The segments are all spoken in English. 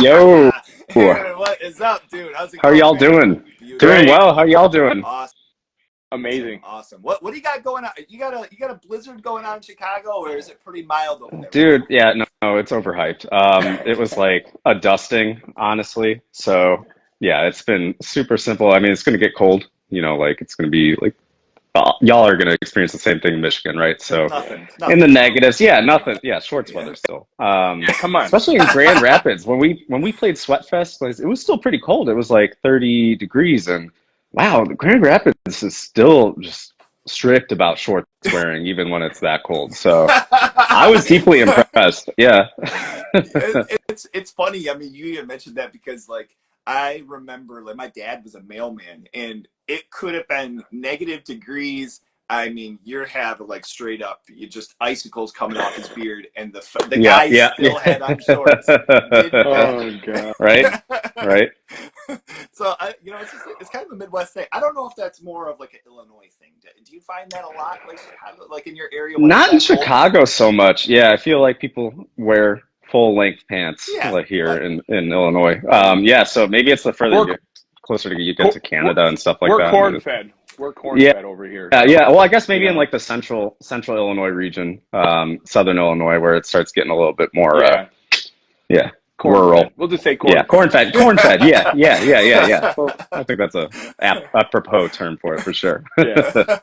Yo, Hey, what is up, dude? How's it how are going, y'all man? doing? Doing Beautiful. Great. well. How are y'all doing? Awesome. Amazing. Awesome. What do you got going on? You got a blizzard going on in Chicago, or is it pretty mild over there right Dude, now? yeah, no, it's overhyped. It was like a dusting, honestly. So, yeah, it's been super simple. I mean, it's gonna get cold, like it's gonna be like y'all are gonna experience the same thing in Michigan, right? So, Nothing. in the Nothing though. negatives, yeah, nothing. Yeah, shorts Yeah. weather still. Yeah, come on. Especially in Grand Rapids when we played Sweatfest, like, it was still pretty cold. It was like 30 degrees, and wow, the Grand Rapids is still just strict about shorts wearing, even when it's that cold. So I was deeply impressed. Yeah. It's funny. I mean, you even mentioned that because like I remember like my dad was a mailman, and it could have been negative degrees. I mean, you're having like straight up, you just icicles coming off his beard, and the Yeah, guy yeah, still had on shorts. Didn't yeah. Oh matter. god. Right, right. So it's just it's kind of a Midwest thing. I don't know if that's more of like an Illinois thing. Do you find that a lot, like Chicago, like in your area when it's Not in that cold? Chicago so much. Yeah, I feel like people wear full length pants Yeah, like here but in Illinois. yeah. Yeah, so maybe it's the further you We're get closer to you get co- to we're, Canada and stuff like we're that. corn fed. We're corn Yeah, fed over here, yeah, so yeah. Well, I guess you maybe in know. like the central Illinois region, southern Illinois, where it starts getting a little bit more, Yeah, yeah, corn rural. fed. We'll just say Yeah, corn fed. corn fed. Yeah, yeah, yeah, yeah, yeah. Well, I think that's a apropos term for it for sure. Yeah.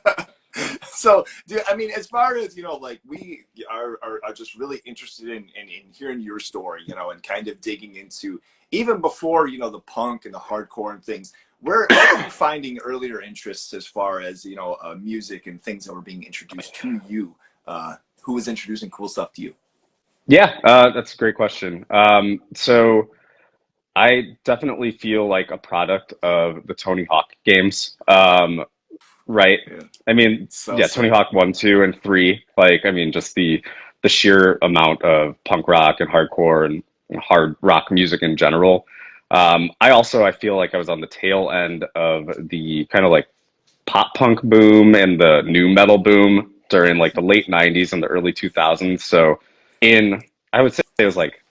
So, I mean, as far as like we are just really interested in hearing your story, and kind of digging into even before the punk and the hardcore and things. Where are you finding earlier interests as far as music and things that were being introduced to you? Who was introducing cool stuff to you? Yeah, that's a great question. So I definitely feel like a product of the Tony Hawk games. Right. Yeah, I mean, so yeah, Tony sick. Hawk 1, 2, and 3. Like, I mean, just the sheer amount of punk rock and hardcore and hard rock music in general. I feel like I was on the tail end of the kind of like pop punk boom and the new metal boom during like the late 90s and the early 2000s. So in I would say it was like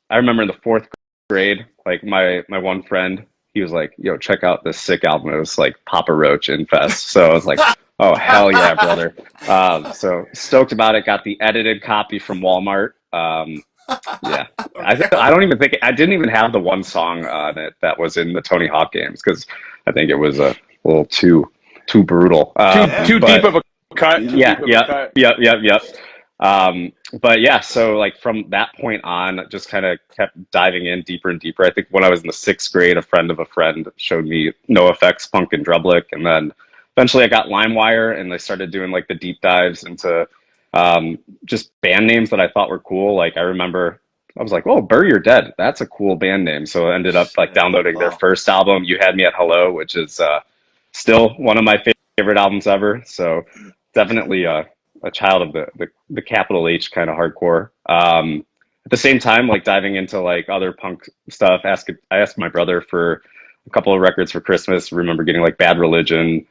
I remember in the fourth grade, like my one friend, he was like, "Yo, check out this sick album." It was like Papa Roach Infest. So I was like, "Oh hell yeah, brother!" So stoked about it. Got the edited copy from Walmart. Yeah, Okay. I don't even think I didn't even have the one song on it that was in the Tony Hawk games because I think it was a little too brutal. Yeah. Too deep But of a cut. Too yeah, deep of a yeah, cut. yeah, yeah, yeah. But yeah, so like from that point on, just kind of kept diving in deeper and deeper. I think when I was in the sixth grade, a friend of a friend showed me NoFX, Punk and Drublic, and then eventually I got LimeWire, and I started doing like the deep dives into just band names that I thought were cool. Like I remember I was like, "Oh, Bury Your Dead, that's a cool band name." So I ended up like Shit. downloading their Wow. first album, "You Had Me at Hello," which is still one of my favorite albums ever. So definitely a child of the capital H kind of hardcore. At the same time, like diving into like other punk stuff. I asked my brother for a couple of records for Christmas. Remember getting like Bad Religion,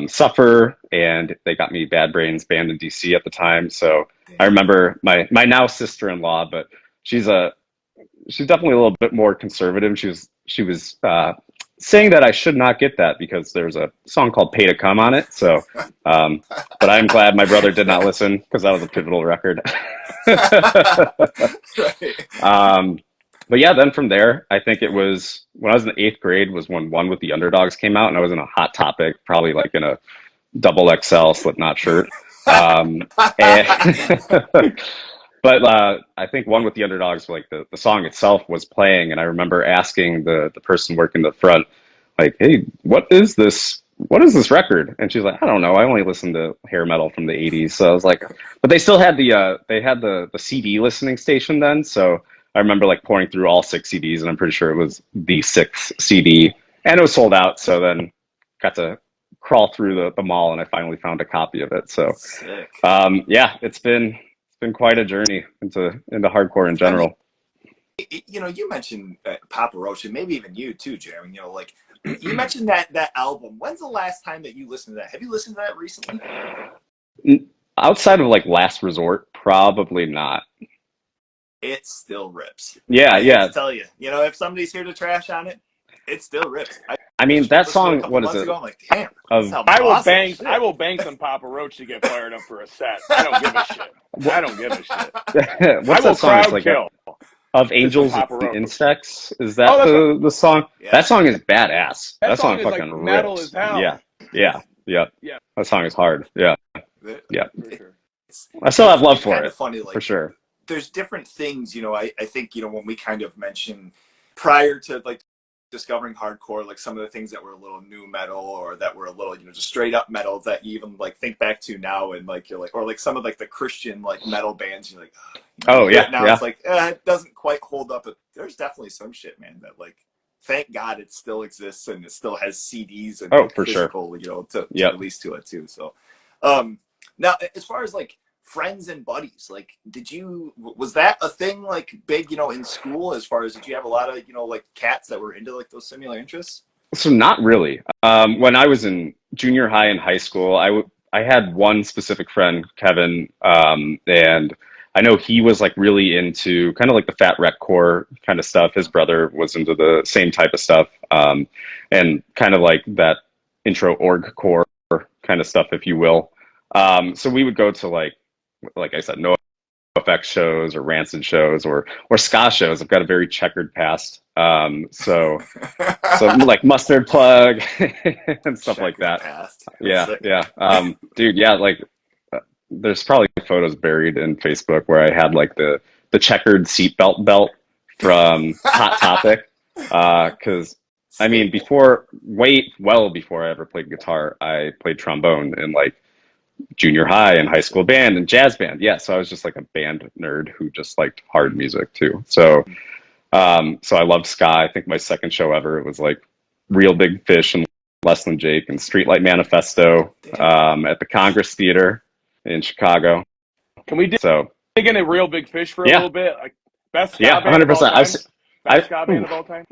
Suffer, and they got me Bad Brains banned in DC at the time. So I Damn. remember my now sister-in-law, but she's a she's definitely a little bit more conservative. She was saying that I should not get that because there's a song called "Pay to Come" on it. So, but I'm glad my brother did not listen because that was a pivotal record. Right. um, but yeah, then from there, I think it was when I was in the eighth grade was when One with the Underdogs came out, and I was in a Hot Topic, probably like in a double XL Slipknot shirt. And but I think One with the Underdogs, like the song itself was playing, and I remember asking the person working the front, like, "Hey, what is this? What is this record?" And she's like, "I don't know. I only listen to hair metal from the '80s." So I was like, but they still had the CD listening station then. So I remember like pouring through all six CDs, and I'm pretty sure it was the sixth CD, and it was sold out. So then got to crawl through the mall, and I finally found a copy of it. So Sick. yeah, it's been quite a journey into hardcore in I mean, general. you mentioned Papa Roach, and maybe even you too, Jeremy. Like you mentioned that album. When's the last time that you listened to that? Have you listened to that recently? Outside of like Last Resort, probably not. it still rips. Yeah, I hate yeah. to tell you, you know, if somebody's here to trash on it, it still rips. I mean, that listened to it a song, couple what is months it? ago. I'm like, damn, this Of album's awesome. Shit. I will bang some Papa Roach to get fired up for a set. I don't give a shit. I don't give a shit. I what's will that song? It's crowd like kill Of to some Angels Papa and Roach. Insects. Is Oh, that that's right. the song? Yeah. That song is badass. That song is fucking like metal rips. as hell. Yeah, yeah, yeah. Yeah. That song is hard. Yeah, yeah. For sure. I still have love It's for kind it, of funny, like, for sure. there's different things, you know, I think, you know, when we kind of mention prior to like discovering hardcore, like some of the things that were a little new metal or that were a little, you know, just straight up metal that you even like think back to now, and like you're like, or like some of like the Christian like metal bands, you're like, Oh yeah, now yeah. it's like it doesn't quite hold up, but there's definitely some shit, man, that like thank God it still exists and it still has CDs and like, for physical, sure. you know, to release to it too. So now as far as like friends and buddies, like was that a thing like big, you know, in school, as far as did you have a lot of, you know, like cats that were into like those similar interests? So not really. When I was in junior high and high school, I had one specific friend, Kevin, and I know he was like really into kind of like the Fat Wreck core kind of stuff. His brother was into the same type of stuff, and kind of like that intro org core kind of stuff, if you will. So we would go to like I said, no effects shows or rancid shows or ska shows. I've got a very checkered past. So like Mustard Plug and stuff like that. Yeah. Dude, yeah, like there's probably photos buried in Facebook where I had like the checkered seatbelt belt from Hot Topic. Cause I mean, well before I ever played guitar, I played trombone in like junior high and high school band and jazz band. Yeah. So I was just like a band nerd who just liked hard music too. So I loved ska. I think my second show ever, it was like Real Big Fish and Less Than Jake and Streetlight Manifesto at the Congress Theater in Chicago. Can we dig in a Real Big Fish for a little bit? Like best ska band 100%. of all time? Best ska band of all time?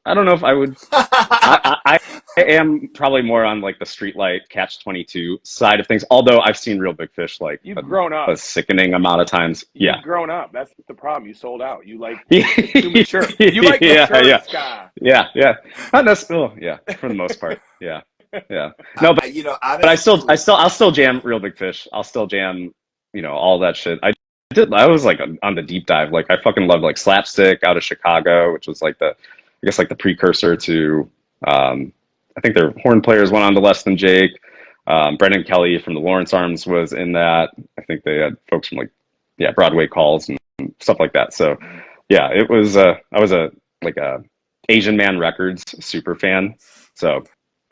I don't know if I would. I am probably more on like the Streetlight Catch-22 side of things. Although I've seen Real Big Fish like grown up a sickening amount of times. You've grown up. That's the problem. You sold out. You like too mature. You like mature ska. Yeah. Not necessarily. Yeah, for the most part. Yeah. No, but you know, honestly, but I'll still jam Real Big Fish. I'll still jam, you know, all that shit. I was like on the deep dive. Like I fucking loved like Slapstick out of Chicago, which was like I guess like the precursor to, I think their horn players went on to Less Than Jake. Brendan Kelly from the Lawrence Arms was in that. I think they had folks from like, Broadway Calls and stuff like that. So yeah, it was, I was a Asian Man Records super fan. So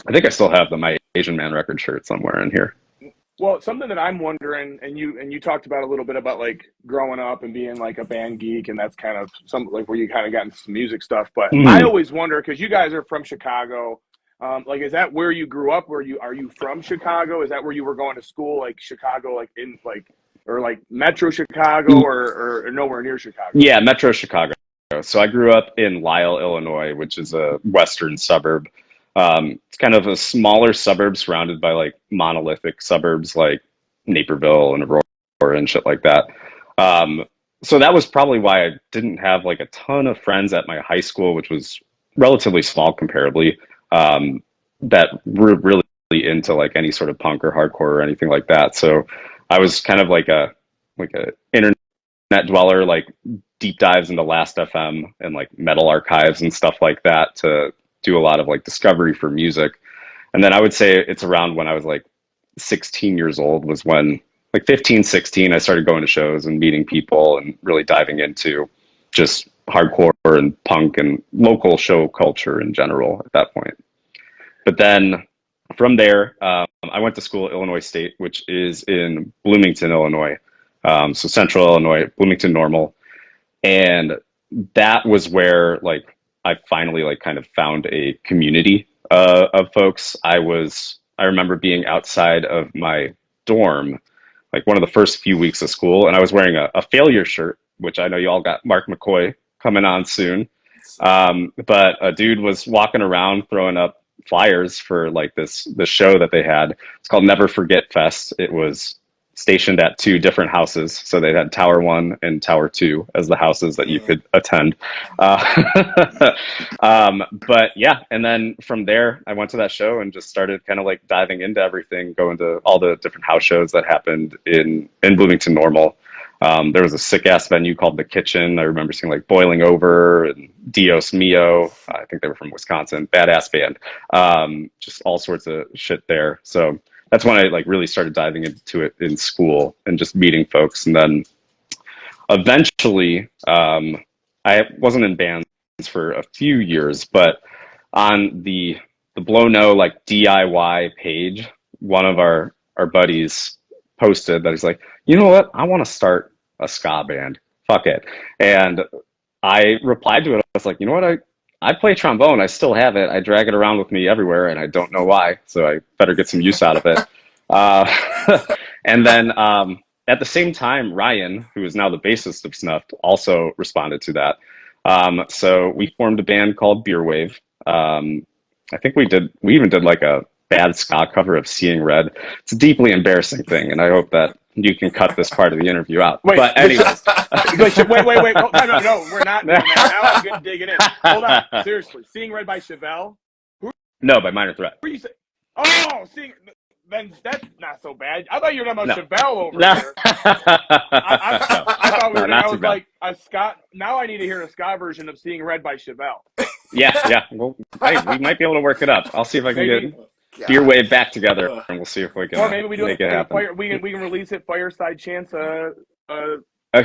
I think I still have my Asian Man Record shirt somewhere in here. Well, something that I'm wondering, and you talked about a little bit about like growing up and being like a band geek, and that's kind of some like where you kind of got into some music stuff. But I always wonder, because you guys are from Chicago, like is that where you grew up? Are you from Chicago? Is that where you were going to school, like Chicago, like in like or like Metro Chicago, or nowhere near Chicago? Yeah, Metro Chicago. So I grew up in Lisle, Illinois, which is a western suburb. It's kind of a smaller suburb surrounded by like monolithic suburbs like Naperville and Aurora and shit like that. So that was probably why I didn't have like a ton of friends at my high school, which was relatively small comparably, that were really into like any sort of punk or hardcore or anything like that. So I was kind of like a internet dweller, like deep dives into Last FM and like metal archives and stuff like that to do a lot of like discovery for music. And then I would say it's around when I was like 16 years old was when like 15, 16, I started going to shows and meeting people and really diving into just hardcore and punk and local show culture in general at that point. But then from there, I went to school at Illinois State, which is in Bloomington, Illinois. So central Illinois, Bloomington Normal. And that was where like I finally like kind of found a community of folks. I remember being outside of my dorm, like one of the first few weeks of school, and I was wearing a Failure shirt, which I know you all got Mark McCoy coming on soon. But a dude was walking around throwing up flyers for like this show that they had. It's called Never Forget Fest. It was stationed at two different houses. So they had Tower 1 and Tower 2 as the houses that you could attend. But yeah, and then from there, I went to that show and just started kind of like diving into everything, going to all the different house shows that happened in Bloomington Normal. There was a sick ass venue called The Kitchen. I remember seeing like Boiling Over and Dios Mio. I think they were from Wisconsin. Badass band. Just all sorts of shit there. So that's when I like really started diving into it in school and just meeting folks. And then eventually, I wasn't in bands for a few years, but on the Blow No like DIY page, one of our buddies posted that he's like, you know what? I want to start a ska band. Fuck it. And I replied to it. I was like, you know what? I play trombone. I still have it. I drag it around with me everywhere, and I don't know why. So I better get some use out of it. And then at the same time, Ryan, who is now the bassist of Snuffed, also responded to that. So we formed a band called Beer Wave. I think we even did like a bad ska cover of Seeing Red. It's a deeply embarrassing thing, and I hope that you can cut this part of the interview out. Wait, but anyways. wait. No, we're not doing that. Now I'm going to dig it in. Hold on. Seriously. Seeing Red by Chevelle? No, by Minor Threat. Who are you saying? Oh, then that's not so bad. I thought you were talking about Chevelle over here. I thought we were I was like, a ska. Now I need to hear a ska version of Seeing Red by Chevelle. Yeah. Well, hey, we might be able to work it up. I'll see if I can get Beer Wave back together, and we'll see if we can. Or maybe we do make it happen. We can release it. Fireside Chants.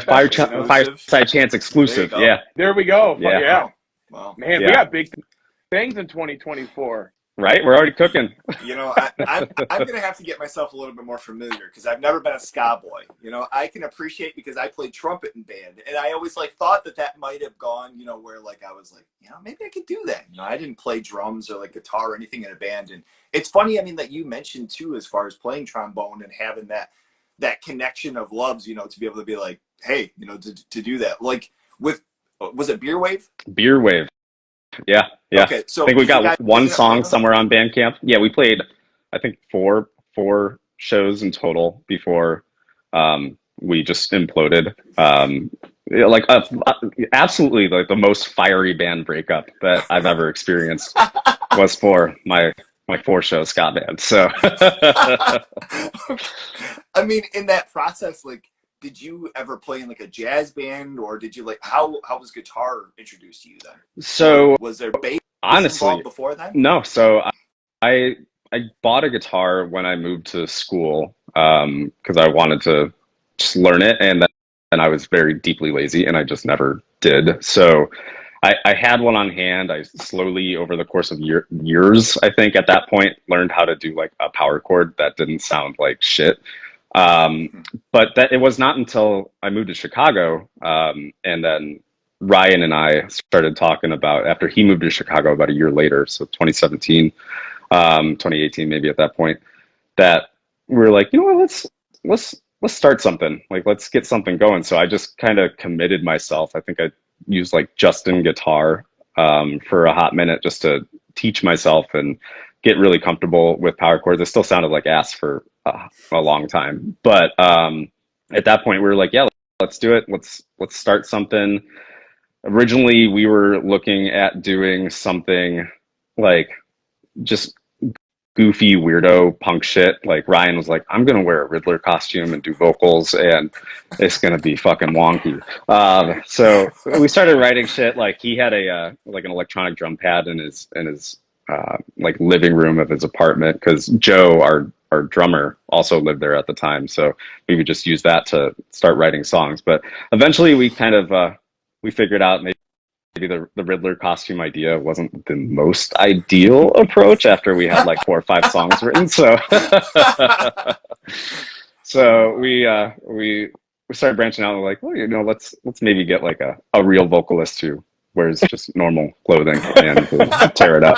Fireside Chants exclusive. Yeah. There we go. Yeah. Wow. Man, we got big things in 2024. Right, we're already cooking. You know, I'm going to have to get myself a little bit more familiar because I've never been a ska boy. You know, I can appreciate because I played trumpet in band, and I always like thought that might have gone, you know, where like I was like, you know, maybe I could do that. You know, I didn't play drums or like guitar or anything in a band, and it's funny. I mean, that you mentioned too, as far as playing trombone and having that connection of loves, you know, to be able to be like, hey, you know, to do that. Like with was it Beer Wave? Beer Wave. Yeah. Okay, so I think we got one song somewhere on Bandcamp. Yeah, we played, I think four shows in total before we just imploded. Like absolutely, like the most fiery band breakup that I've ever experienced was for my 4-show ska band. So, I mean, in that process, like, did you ever play in like a jazz band, or did you like how was guitar introduced to you then? So was there bass honestly before then? No. So I bought a guitar when I moved to school because I wanted to just learn it, and I was very deeply lazy, and I just never did. So I had one on hand. I slowly, over the course of years, I think at that point, learned how to do like a power chord that didn't sound like shit. But that it was not until I moved to Chicago, and then Ryan and I started talking about, after he moved to Chicago about a year later, so 2017, 2018 maybe at that point, that we were like, you know what, let's start something, like let's get something going. So I just kind of committed myself. I think I used like Justin guitar for a hot minute just to teach myself and get really comfortable with power chords. It still sounded like ass for a long time, but at that point we were like, yeah, let's do it. Let's start something. Originally we were looking at doing something like just goofy weirdo punk shit. Like Ryan was like, I'm gonna wear a Riddler costume and do vocals, and it's gonna be fucking wonky. So we started writing shit. Like he had a like an electronic drum pad in his like living room of his apartment, because Joe, our drummer, also lived there at the time. So we would just use that to start writing songs. But eventually we kind of we figured out maybe the Riddler costume idea wasn't the most ideal approach after we had like 4 or 5 songs written. So so we started branching out and we're like, well, you know, let's maybe get like a real vocalist who wears just normal clothing and tear it up.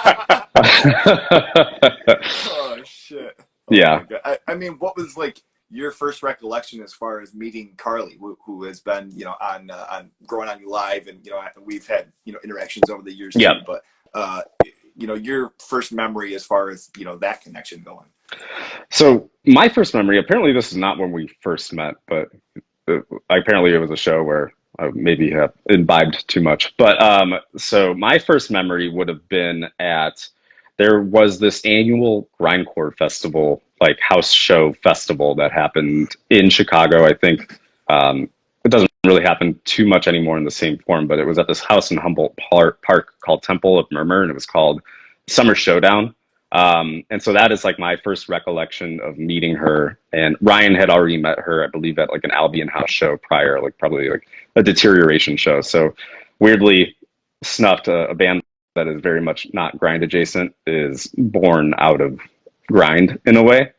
Oh shit. Oh, yeah. I mean, what was like your first recollection as far as meeting Carly, who has been, you know, on Growing on You Live, and you know, we've had, you know, interactions over the years too, but your first memory as far as, that connection going. So my first memory, apparently this is not when we first met, but apparently it was a show where I maybe have imbibed too much. But so my first memory would have been there was this annual grindcore festival, like house show festival that happened in Chicago. I think it doesn't really happen too much anymore in the same form, but it was at this house in Humboldt Park called Temple of Murmur, and it was called Summer Showdown. And so that is like my first recollection of meeting her. And Ryan had already met her, I believe, at like an Albion House show prior, like probably like a Deterioration show. So weirdly, Snuffed, a band that is very much not grind adjacent, is born out of grind in a way.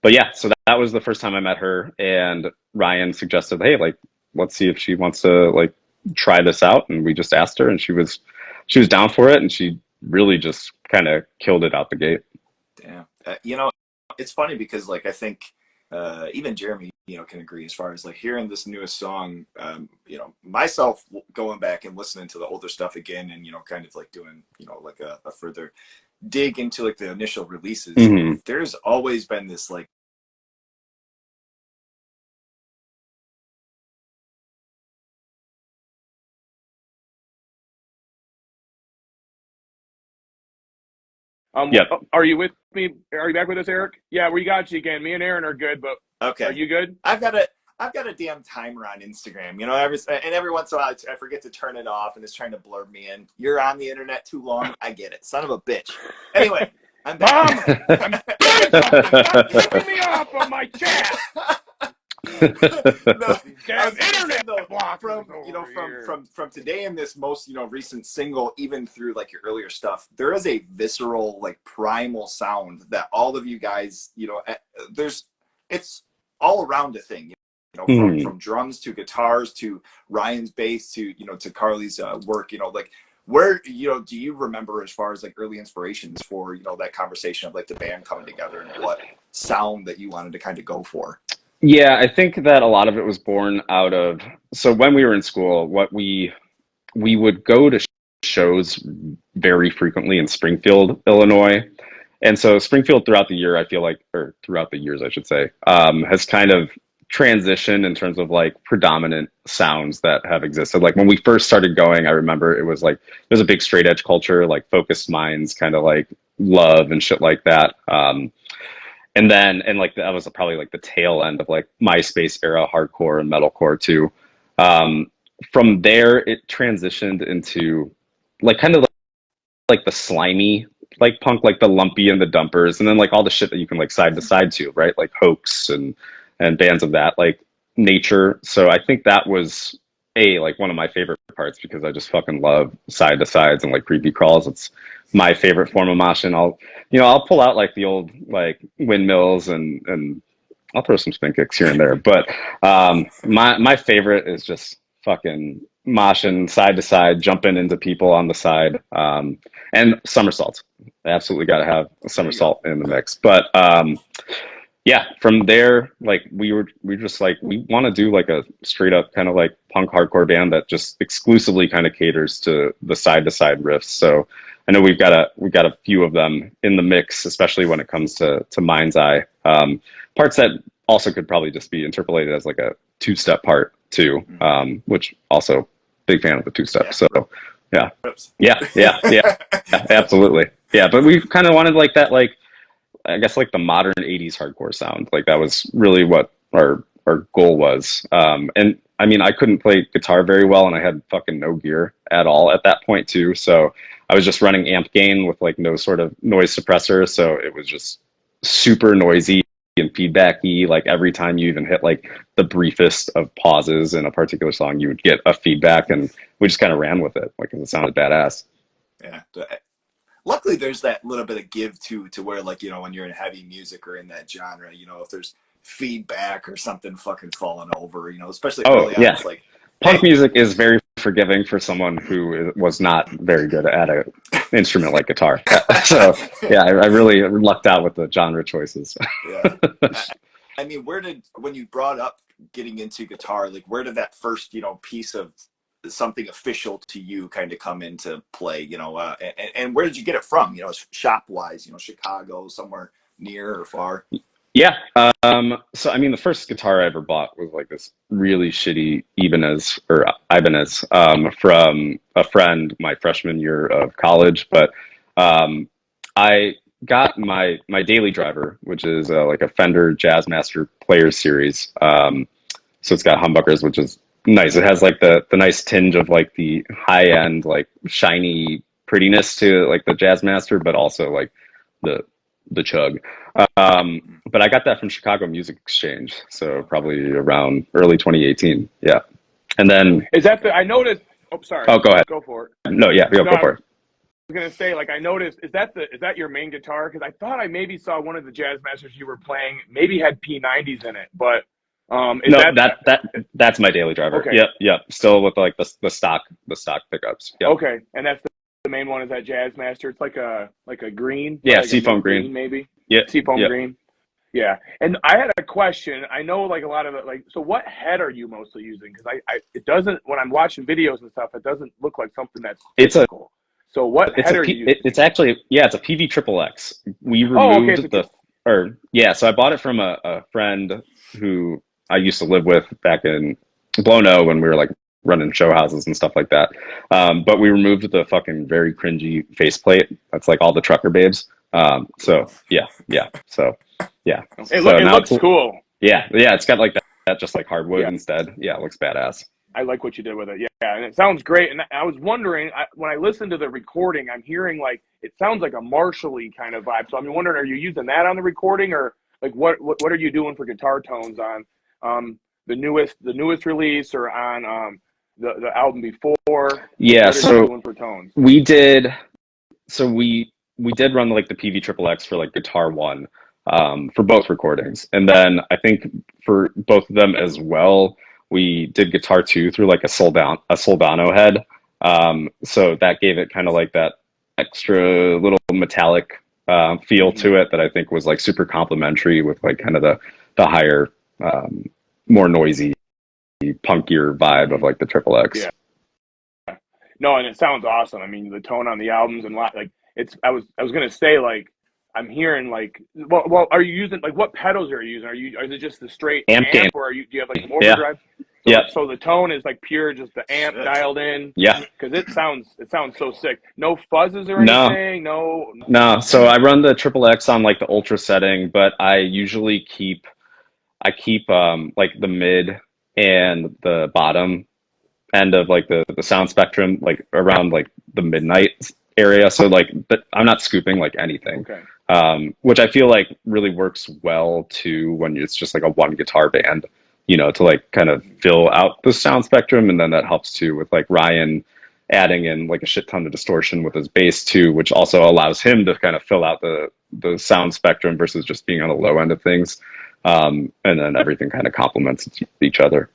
But yeah, so that was the first time I met her, and Ryan suggested, hey, like, let's see if she wants to like try this out. And we just asked her, and she was down for it, and she really just kind of killed it out the gate. Damn. It's funny because like I think even Jeremy, can agree as far as like hearing this newest song, myself going back and listening to the older stuff again and, kind of like doing, like a further dig into like the initial releases. Mm-hmm. There's always been this like, Yep. Are you with me? Are you back with us, Eric? Yeah, we got you again. Me and Aaron are good, but okay, are you good? I've got a damn timer on Instagram, every once in a while I forget to turn it off and it's trying to blur me in. You're on the internet too long. I get it. Son of a bitch. Anyway, I'm back. Mom, I'm doing something. Stop flipping me off on my chat. No, internet from today and this most recent single, even through like your earlier stuff, there is a visceral like primal sound that all of you guys it's all around a thing, from drums to guitars to Ryan's bass to to Carly's work, like where do you remember as far as like early inspirations for that conversation of like the band coming together and what sound that you wanted to kind of go for? Yeah, I think that a lot of it was born out of, so when we were in school, what we would go to shows very frequently in Springfield, Illinois. And so Springfield throughout the year, I feel like, or throughout the years, I should say, has kind of transitioned in terms of like predominant sounds that have existed. Like when we first started going, I remember it was like, there's a big straight edge culture, like Focused Minds, kind of like Love and shit like that. And like that was probably like the tail end of like MySpace era hardcore and metalcore too. From there, it transitioned into like kind of like the slimy like punk, like the Lumpy and the Dumpers, and then like all the shit that you can like side to side to, right? Like Hoax and bands of that, like Nature. So I think that was like one of my favorite parts because I just fucking love side to sides and like creepy crawls. It's my favorite form of moshing. I'll pull out like the old like windmills and I'll throw some spin kicks here and there. But my favorite is just fucking moshing side to side, jumping into people on the side, and somersaults. Absolutely got to have a somersault in the mix. But yeah, from there, like we just like, we want to do like a straight up kind of like punk hardcore band that just exclusively kind of caters to the side to side riffs. So I know we've got a few of them in the mix, especially when it comes to Mind's Eye. Parts that also could probably just be interpolated as like a two-step part too, which also big fan of the two-step. Yeah. So yeah, absolutely. Yeah, but we kind of wanted like that, like I guess like the modern 80s hardcore sound. Like that was really what our goal was. And I mean, I couldn't play guitar very well and I had fucking no gear at all at that point too. So I was just running amp gain with like no sort of noise suppressor. So it was just super noisy and feedbacky. Like every time you even hit like the briefest of pauses in a particular song, you would get a feedback, and we just kind of ran with it. Like it sounded badass. Yeah. Luckily there's that little bit of give to where like, when you're in heavy music or in that genre, if there's feedback or something fucking falling over, especially early on, it's like punk music is very forgiving for someone who was not very good at an instrument like guitar. So yeah, I really lucked out with the genre choices. Yeah. I mean, when you brought up getting into guitar, like where did that first, piece of something official to you kind of come into play, and where did you get it from, shop wise, Chicago, somewhere near or far? Yeah. So I mean, the first guitar I ever bought was like this really shitty Ibanez from a friend my freshman year of college. But I got my daily driver, which is like a Fender Jazzmaster Players Series. So it's got humbuckers, which is nice. It has like the nice tinge of like the high end, like shiny prettiness to like the Jazzmaster, but also like the chug. But I got that from Chicago Music Exchange, so probably around early 2018. Yeah, and then Is that I noticed? Oh, sorry. oh, go ahead. Go for it. No, yeah, go for it. I was gonna say, like, I noticed. Is that your main guitar? Because I thought I maybe saw one of the Jazzmasters you were playing maybe had P90s in it, but that's my daily driver. Okay. Yep. Still with like the stock pickups. Yep. Okay, and that's the main one. Is that Jazzmaster? It's like a green. Yeah, like seafoam green, maybe. Yeah, seafoam green. Yeah, and I had a question. I know like a lot of it. Like, so what head are you mostly using? Because it doesn't, when I'm watching videos and stuff, it doesn't look like something that's typical. So what head are you using? It's actually, it's a PV triple X. We removed so I bought it from a friend who I used to live with back in Blono when we were like running show houses and stuff like that. But we removed the fucking very cringy faceplate. That's like all the trucker babes. So it looks cool. Yeah, it's got like that just like hardwood instead. Yeah, it looks badass. I like what you did with it. Yeah, and it sounds great. And I was wondering, when I listened to the recording, I'm hearing like it sounds like a Marshall-y kind of vibe. So I'm wondering, are you using that on the recording, or like what are you doing for guitar tones on the newest release, or on the album before? Yeah, what are you doing for tones? We did run like the PV Triple X for like Guitar 1 for both recordings. And then I think for both of them as well, we did Guitar 2 through like a Soldano head. So that gave it kind of like that extra little metallic feel to it that I think was like super complementary with like kind of the higher, more noisy, punkier vibe of like the Triple X. Yeah. No, and it sounds awesome. I mean, the tone on the albums and like I was gonna say, like, I'm hearing like, well, are you using like, what pedals are you using? Is it just the straight amp or do you have like more overdrive? So the tone is like pure, just the amp dialed in. Yeah. Because it sounds so sick. No fuzzes or anything. No. So I run the Triple X on like the ultra setting, but I usually keep like the mid and the bottom end of like the sound spectrum like around like the midnight area. So like, but I'm not scooping like anything. Okay. Which I feel like really works well too when it's just like a one guitar band, to like kind of fill out the sound spectrum. And then that helps too with like Ryan adding in like a shit ton of distortion with his bass too, which also allows him to kind of fill out the sound spectrum versus just being on the low end of things. And then everything kind of complements each other.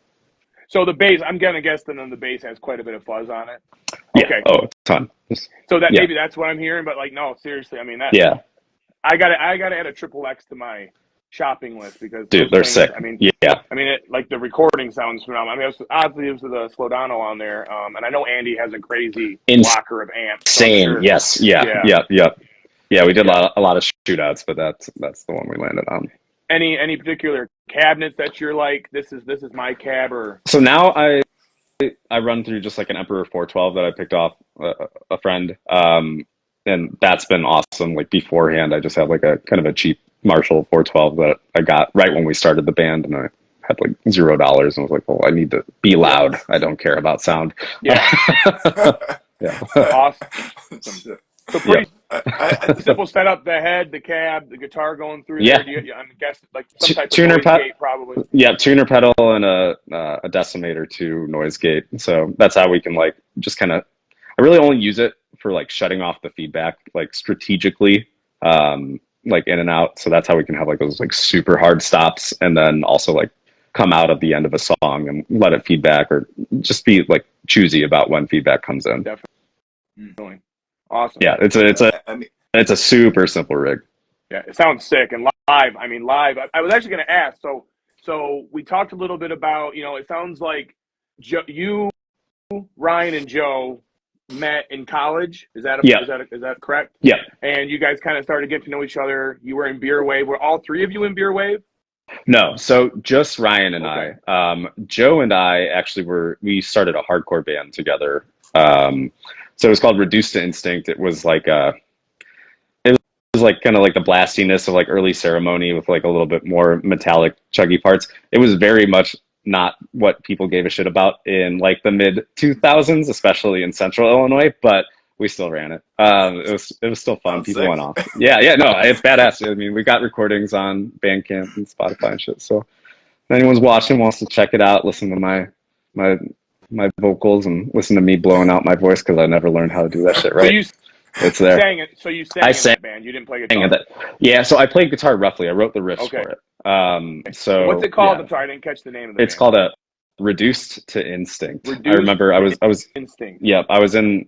So the bass, I'm gonna guess that then the bass has quite a bit of fuzz on it. Okay. Yeah. Oh, a ton. So that maybe that's what I'm hearing, but like, no, seriously, I mean that. Yeah. I gotta add a Triple X to my shopping list because dude, they're sick. I mean, yeah. I mean, like the recording sounds phenomenal. I mean, obviously there's the Slodano on there, and I know Andy has a crazy blocker of amps. Insane. So yes. Yeah. Yeah. We did a lot of shootouts, but that's the one we landed on. Any particular cabinets that you're like, this is my cab? Or so now I run through just like an Emperor 412 that I picked off a friend, and that's been awesome. Like beforehand, I just had like a kind of a cheap Marshall 412 that I got right when we started the band, and I had like $0 and was like, well, I need to be loud. I don't care about sound. Yeah. Yeah. Awesome. So pretty simple setup: the head, the cab, the guitar going through. Yeah. There. I'm guessing like some type tuner of noise gate, probably. Yeah, tuner pedal and a decimator to noise gate. So that's how we can like just kind of. I really only use it for like shutting off the feedback like strategically, like in and out. So that's how we can have like those like super hard stops, and then also like come out at the end of a song and let it feedback, or just be like choosy about when feedback comes in. Definitely. Awesome. Yeah, it's a super simple rig. Yeah, it sounds sick. And live, I was actually going to ask. So we talked a little bit about, it sounds like you Ryan, and Joe met in college. Is that Yeah. is that correct? Yeah. And you guys kind of started getting to know each other. You were in Beer Wave. Were all three of you in Beer Wave? No, so just Ryan and Okay. I. Joe and I actually we started a hardcore band together. So it was called Reduced to Instinct. It was like it was like kind of like the blastiness of like early Ceremony with like a little bit more metallic chuggy parts. It was very much not what people gave a shit about in like the mid 2000s, especially in Central Illinois, but we still ran it. It was still fun. Sounds People sick. went off. Yeah, no, it's badass. I mean, we got recordings on Bandcamp and Spotify and shit. So if anyone's watching wants to check it out, listen to my my vocals and listen to me blowing out my voice because I never learned how to do that shit right. It's there. So you sang in that band. You didn't play guitar. Yeah, so I played guitar roughly. I wrote the riffs Okay. for it. So what's it called? yeah. I'm sorry, I didn't catch the name of the It's band. called a Reduced to Instinct. Reduced I remember I was Instinct. yeah, I was in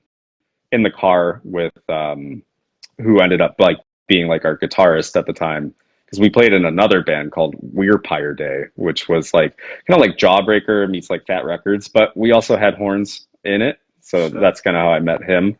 the car with who ended up like being like our guitarist at the time because we played in another band called Weirpire Day, which was like kind of like Jawbreaker meets like Fat Records, but we also had horns in it. So that's kind of how I met him.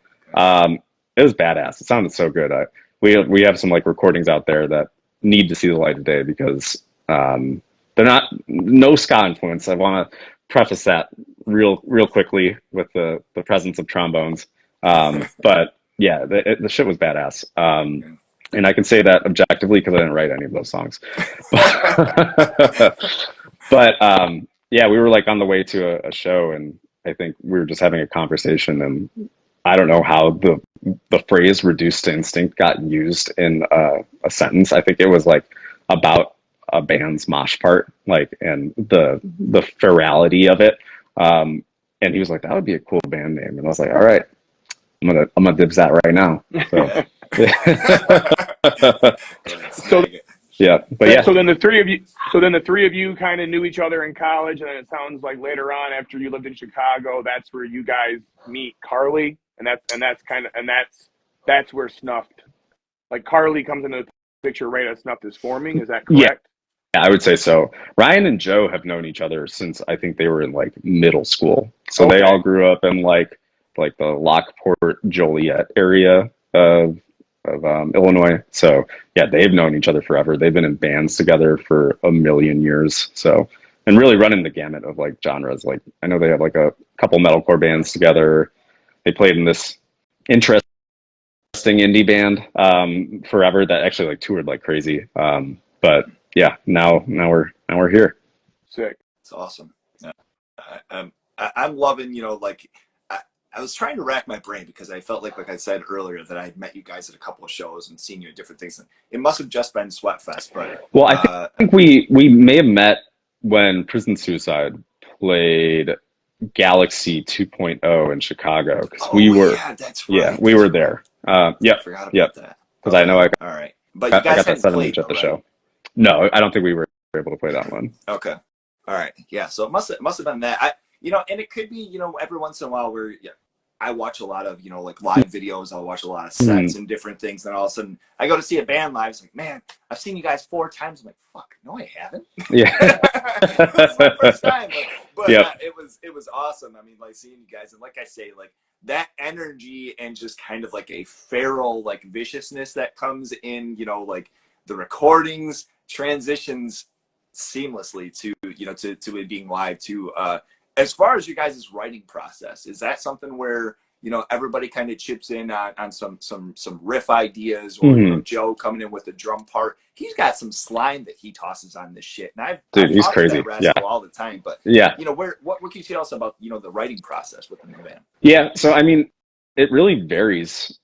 It was badass. It sounded so good. We have some like recordings out there that need to see the light of day because they're not no ska influence. I want to preface that real quickly with the presence of trombones. But yeah, the shit was badass. And I can say that objectively because I didn't write any of those songs. But yeah, we were like on the way to a show, and I think we were just having a conversation, and I don't know how the phrase "reduced to instinct" got used in a sentence. I think it was like about a band's mosh part, like, and the ferality of it. And he was like, "That would be a cool band name," and I was like, "All right, I'm gonna dibs that right now." So yeah, but yeah. So then the three of you kind of knew each other in college, and then it sounds like later on, after you lived in Chicago, that's where you guys meet Carly, and that's where Snuffed, like Carly comes into the picture right as Snuffed is forming. Is that correct? Yeah, I would say so. Ryan and Joe have known each other since I think they were in like middle school. So they all grew up in like the Lockport, Joliet area of Illinois. So yeah, they've known each other forever. They've been in bands together for a million years. So, and really running the gamut of like genres. Like I know they have like a couple metalcore bands together. They played in this interesting indie band forever that actually like toured like crazy. But yeah, now we're here. Sick. It's awesome. I'm loving, like I was trying to rack my brain because I felt like I said earlier that I'd met you guys at a couple of shows and seen you at different things. It must have just been Sweatfest, but well, I think we may have met when Prison Suicide played Galaxy 2.0 in Chicago because we were that's right. Yeah, we were there. Yep. I forgot about that. Because I know all right, but you guys got that 7 inch at the show. No, I don't think we were able to play that one. Okay. All right. Yeah. So it must have been that. And it could be, every once in a while where I watch a lot of, like live videos. I'll watch a lot of sets and different things. And all of a sudden I go to see a band live. It's like, man, I've seen you guys 4 times. I'm like, fuck, no, I haven't. Yeah. It was my first time. But yep. It was awesome. I mean, like seeing you guys, and like I say, like that energy and just kind of like a feral, like viciousness that comes in, like the recordings transitions seamlessly to it being live too. As far as you guys' writing process, is that something where everybody kind of chips in on some riff ideas, or Joe coming in with the drum part? He's got some slime that he tosses on this shit, and I've he's crazy. all the time. But what can you tell us about the writing process within the band? Yeah, so I mean, it really varies.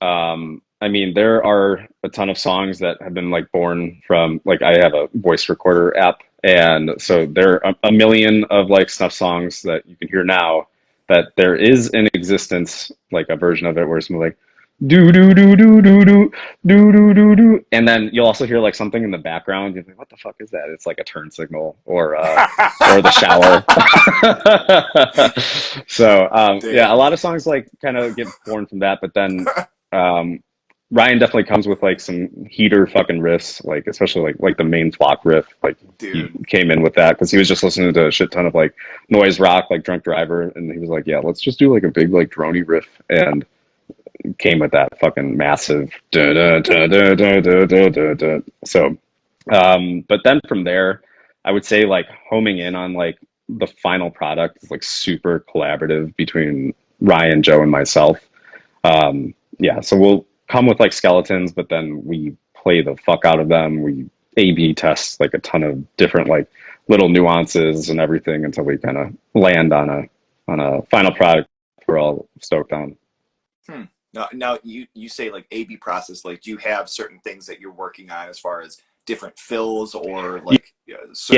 I mean, there are a ton of songs that have been like born from like I have a voice recorder app. And so there are a million of like Snuff songs that you can hear now that there is in existence, like a version of it where it's like do do do do do do do do do do, and then you'll also hear like something in the background. You're like, what the fuck is that? It's like a turn signal or the shower. So yeah, a lot of songs like kind of get born from that, but then Ryan definitely comes with like some heater fucking riffs, like especially like the main flock riff. Like he Dude. came in with that because he was just listening to a shit ton of like noise rock, like Drunk Driver, and he was like, "Yeah, let's just do like a big like droney riff," and came with that fucking massive da da da da da da da da da. So, but then from there, I would say like homing in on like the final product is like super collaborative between Ryan, Joe, and myself. Yeah, so we'll come with like skeletons, but then we play the fuck out of them. We A/B test like a ton of different like little nuances and everything until we kind of land on a final product we're all stoked on. Now you say like A/B process. Like, do you have certain things that you're working on as far as different fills or like It's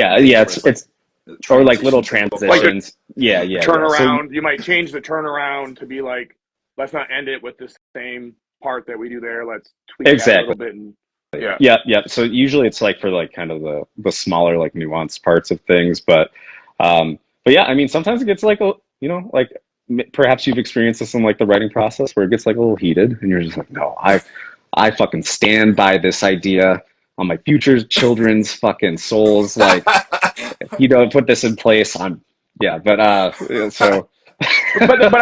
or like little transitions. Yeah. Turnaround. So, you might change the turnaround to be like, let's not end it with the same part that we do there. Let's tweak that a little bit. And yeah. So usually it's like for like kind of the smaller like nuanced parts of things, but yeah, I mean sometimes it gets like like perhaps you've experienced this in like the writing process where it gets like a little heated and you're just like, no, I fucking stand by this idea on my future children's fucking souls. Like, if you don't put this in place, so. But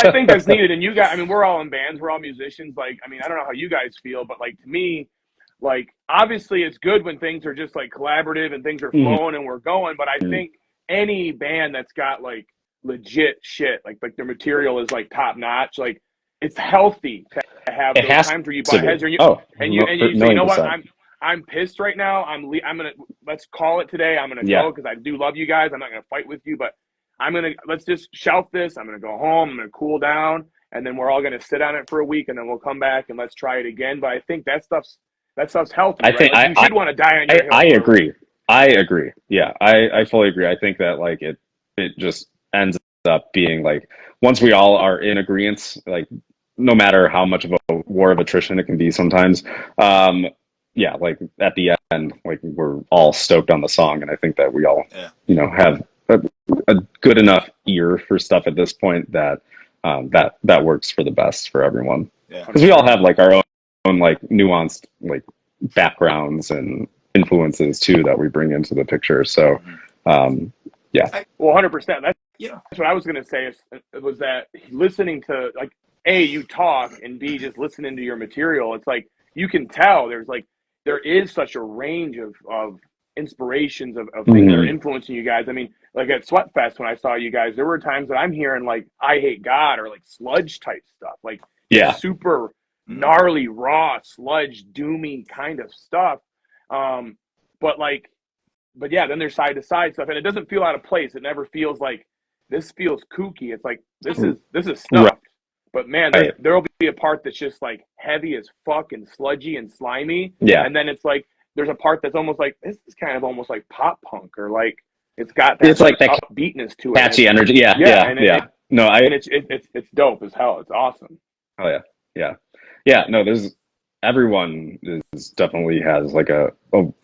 I think that's needed. And you guys, I mean, we're all in bands, we're all musicians. Like, I mean, I don't know how you guys feel, but like to me, like obviously it's good when things are just like collaborative and things are flowing and we're going. But I think any band that's got like legit shit, like their material is like top notch, like it's healthy to have those times where you butt heads or you say, you know what, I'm pissed right now. I'm gonna, let's call it today. I'm gonna go because I do love you guys. I'm not gonna fight with you, but let's just shelf this. I'm gonna go home. I'm gonna cool down, and then we're all gonna sit on it for a week, and then we'll come back and let's try it again. But I think that stuff's healthy. I think like you should want to die on your hill. I agree. Yeah, I fully agree. I think that like it just ends up being like once we all are in agreement, like no matter how much of a war of attrition it can be sometimes. Yeah, like at the end, like we're all stoked on the song, and I think that we all, have a good enough ear for stuff at this point that that works for the best for everyone. Yeah, because we all have like our own like nuanced like backgrounds and influences too that we bring into the picture. So, yeah. Well, 100%. That's what I was gonna say. Was that listening to like you talk and B just listening to your material? It's like you can tell there is such a range of inspirations of things that are influencing you guys. I mean, like at Sweatfest when I saw you guys, there were times that I'm hearing like I Hate God or like sludge type stuff, like super gnarly, raw, sludge, doomy kind of stuff. But yeah, then there's side to side stuff, and it doesn't feel out of place. It never feels like this feels kooky. It's like this is Snuffed. Right. But man, there will be a part that's just like heavy as fuck and sludgy and slimy. Yeah. And then it's like there's a part that's almost like this is kind of almost like pop punk or like it's got that like that upbeatness to it. Catchy energy. Yeah. It's dope as hell. It's awesome. Oh yeah. No, everyone is definitely has like a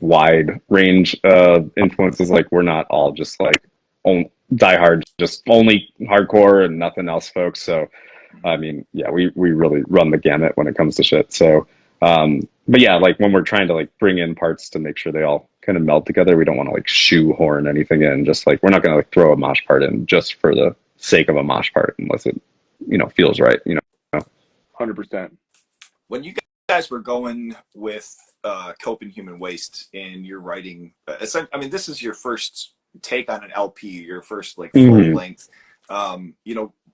wide range of influences. Like we're not all just like diehard, just only hardcore and nothing else, folks. So. I mean, yeah, we really run the gamut when it comes to shit. So, but yeah, like when we're trying to like bring in parts to make sure they all kind of meld together, we don't want to like shoehorn anything in. Just like we're not going to like throw a mosh part in just for the sake of a mosh part unless it, feels right. 100%. When you guys were going with Cope and Human Waste in your writing, I mean, this is your first take on an LP, your first like full length.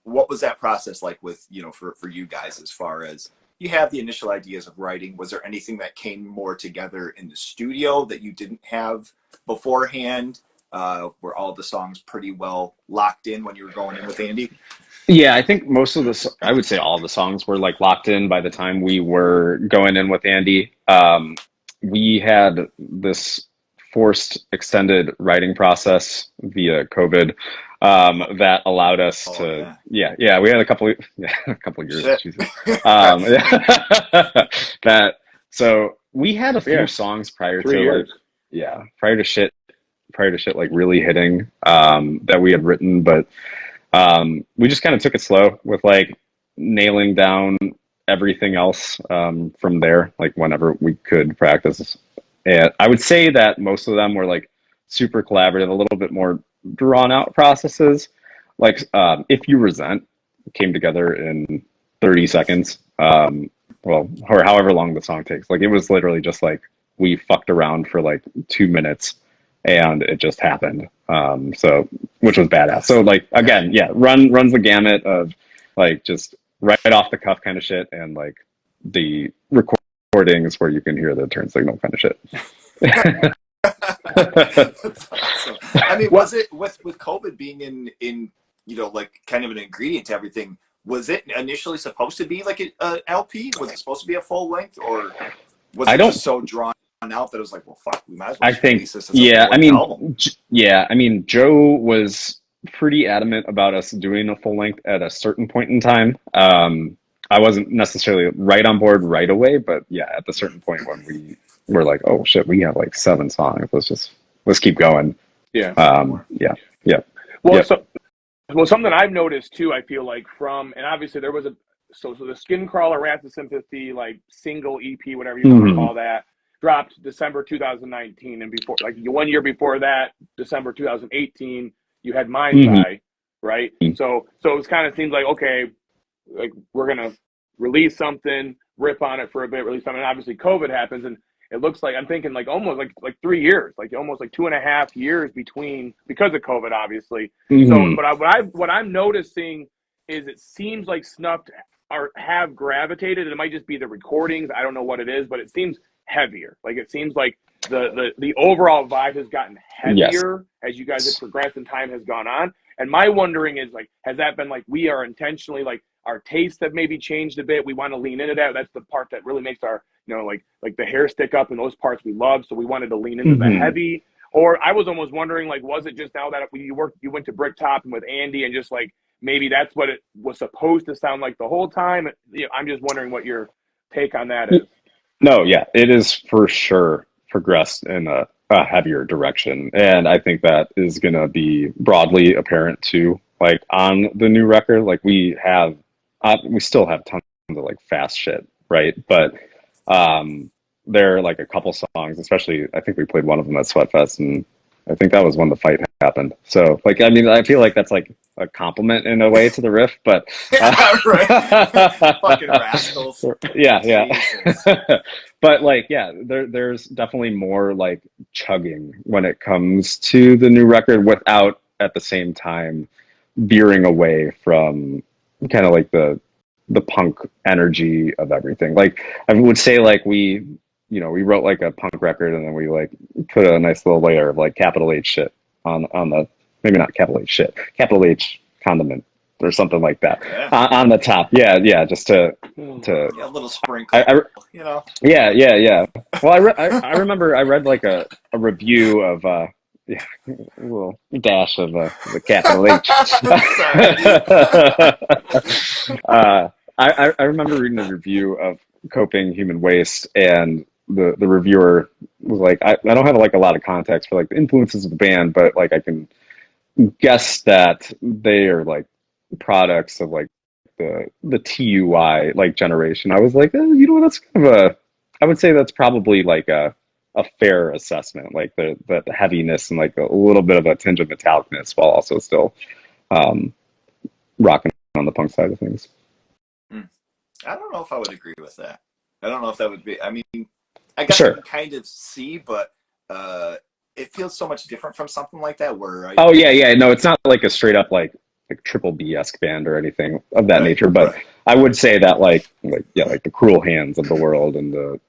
What was that process like with, for you guys as far as you have the initial ideas of writing? Was there anything that came more together in the studio that you didn't have beforehand? Were all the songs pretty well locked in when you were going in with Andy? Yeah, I think I would say all the songs were like locked in by the time we were going in with Andy. We had this forced extended writing process via COVID that allowed us to we had a couple of years. So we had a few songs prior to shit like really hitting that we had written, but we just kind of took it slow with like nailing down everything else from there, like whenever we could practice. And I would say that most of them were like super collaborative, a little bit more drawn out processes. Like If You Resent came together in 30 seconds. Well, or however long the song takes. Like it was literally just like we fucked around for like 2 minutes and it just happened. So which was badass. So like again, yeah, runs the gamut of like just right off the cuff kind of shit and like the recordings where you can hear the turn signal kind of shit. That's awesome. I mean, was it with COVID being in like kind of an ingredient to everything? Was it initially supposed to be like an LP? Was it supposed to be a full length, or was it just so drawn out that it was like, well, fuck, we might as well release this as a full album? I mean, Joe was pretty adamant about us doing a full length at a certain point in time. I wasn't necessarily right on board right away, but yeah, at the certain point when we were like, oh shit, we have like 7 songs. Let's keep going. Yeah. Yeah. Well, something I've noticed too, I feel like and obviously there was so the Skin Crawler, Rats of Sympathy, like single EP, whatever you want to call that, dropped December 2019, and before, like 1 year before that, December 2018, you had Mind's Eye, right? So it kind of seems like, okay, like we're gonna release something, rip on it for a bit, release something. And obviously, COVID happens, and it looks like I'm thinking like almost like 3 years, like almost like 2.5 years because of COVID, obviously. So, but what I'm noticing is it seems like Snuffed have gravitated. It might just be the recordings. I don't know what it is, but it seems heavier. Like it seems like the overall vibe has gotten heavier as you guys have progressed and time has gone on. And my wondering is like, has that been like we are intentionally like our tastes have maybe changed a bit? We want to lean into that. That's the part that really makes our like the hair stick up and those parts we love. So we wanted to lean into the heavy. Or I was almost wondering like, was it just now that you went to Bricktop and with Andy and just like maybe that's what it was supposed to sound like the whole time? I'm just wondering what your take on that is. No, yeah, it is for sure progressed in a heavier direction, and I think that is going to be broadly apparent too. Like on the new record, like we still have tons of like fast shit, right? But there are like a couple songs, especially I think we played one of them at Sweatfest, and I think that was when the fight happened. So like, I mean, I feel like that's like a compliment in a way to the riff, but right. Fucking rascals. Yeah. But like, yeah, there's definitely more like chugging when it comes to the new record without at the same time veering away from kind of like the punk energy of everything. Like I would say like we wrote like a punk record and then we like put a nice little layer of like capital H shit on the, maybe not capital H shit, capital H condiment or something like that on the top. Yeah, just to a little sprinkle. Yeah. Well, I remember I read like a review of a little dash of the capital H. I remember reading a review of Coping Human Waste, and the reviewer was like, I don't have like a lot of context for like the influences of the band, but like I can guess that they are like products of like the TUI like generation. I was like, that's kind of I would say that's probably like a fair assessment, like the heaviness and like a little bit of a tinge of metallicness while also still rocking on the punk side of things. I don't know if I would agree with that. I don't know if that would be, I mean, I guess I can kind of see, but it feels so much different from something like that where no, it's not like a straight up like Triple B-esque band or anything of that nature, but I would say that like the Cruel Hands of the world and the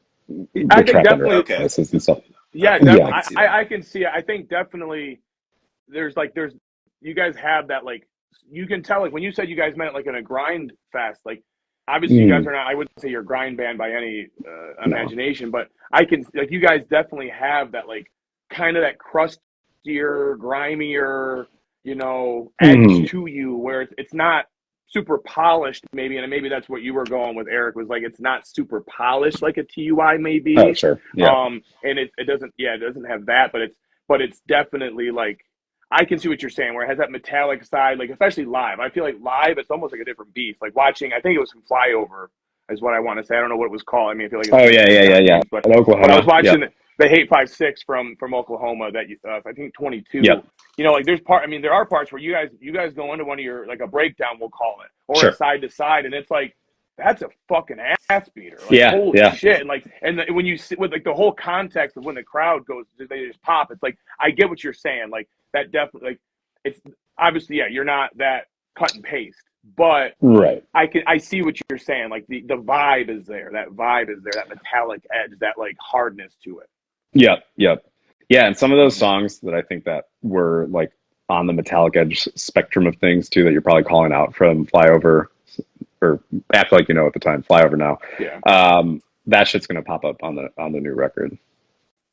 Trap Under Places and stuff. Yeah, definitely. I can see it. I think definitely there's you guys have that, like, you can tell, like, when you said you guys meant like in a grind fest, like, obviously you guys are not, I wouldn't say you're a grind band by any imagination, but I can, like, you guys definitely have that, like, kind of that crustier, grimier, edge to you, where it's not super polished, maybe, and maybe that's what you were going with, Eric, was like, it's not super polished like a TUI maybe. Oh, sure. Yeah. And it doesn't have that, but it's definitely like, I can see what you're saying, where it has that metallic side, like, especially live. I feel like live, it's almost like a different beast. Like watching, I think it was from Flyover, is what I want to say. I don't know what it was called. I mean, I feel like Oh yeah. But, In Oklahoma. but I was watching the Hate 5-6 from Oklahoma that I think 22. Yep. You know, like there are parts where you guys go into one of your, like a breakdown, we'll call it, or Sure. a side to side, and it's like, that's a fucking ass beater. Like, holy shit. And like, when you sit with like the whole context of when the crowd goes, they just pop. It's like, I get what you're saying. Like, that definitely, like, it's obviously, you're not that cut and paste, but right. I see what you're saying. Like, the vibe is there. That vibe is there. That metallic edge, that like hardness to it. Yep. Yeah, and some of those songs that I think that were like on the metallic edge spectrum of things too, that you're probably calling out from Flyover, or Act Like You Know at the time, Flyover Now. Yeah. That shit's gonna pop up on the new record.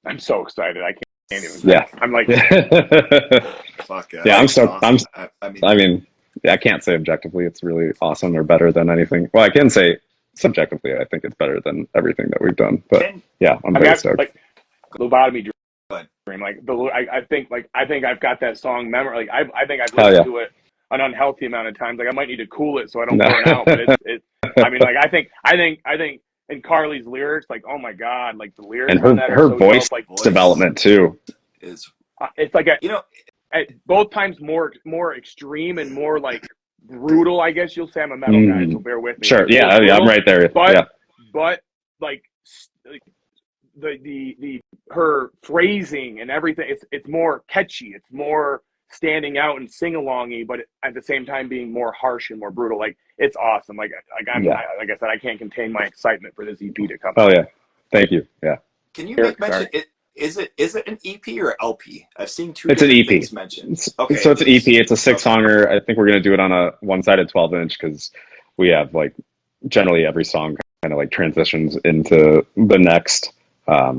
I'm so excited. I can't even. Yeah. I'm like, fuck yeah. Yeah, I'm so awesome. I mean, I can't say objectively it's really awesome or better than anything. Well, I can say subjectively I think it's better than everything that we've done. But I'm very stoked. Like, Lobotomy Dream. Like, I think I've got that song memory. Like, I think I've listened to it an unhealthy amount of times. Like, I might need to cool it so I don't burn out. But it's I mean, like, I think and Carly's lyrics, like, oh my god, like the lyrics and on that her are so voice dope. Like, development too is it's like at both times more extreme and more like brutal. I guess you'll say. I'm a metal guy, so bear with me. Sure, like, I'm right there. But like the her phrasing and everything, it's more catchy. It's more standing out and sing-alongy, but at the same time being more harsh and more brutal. Like, it's awesome. Like I said, I can't contain my excitement for this EP to come. Oh yeah, thank you. Yeah. Can you make mention? Is it an EP or LP? I've seen two. It's an EP. Things mentioned. Okay, so it's an EP. It's a 6-songer. I think we're gonna do it on a one-sided 12-inch because we have like generally every song kind of like transitions into the next.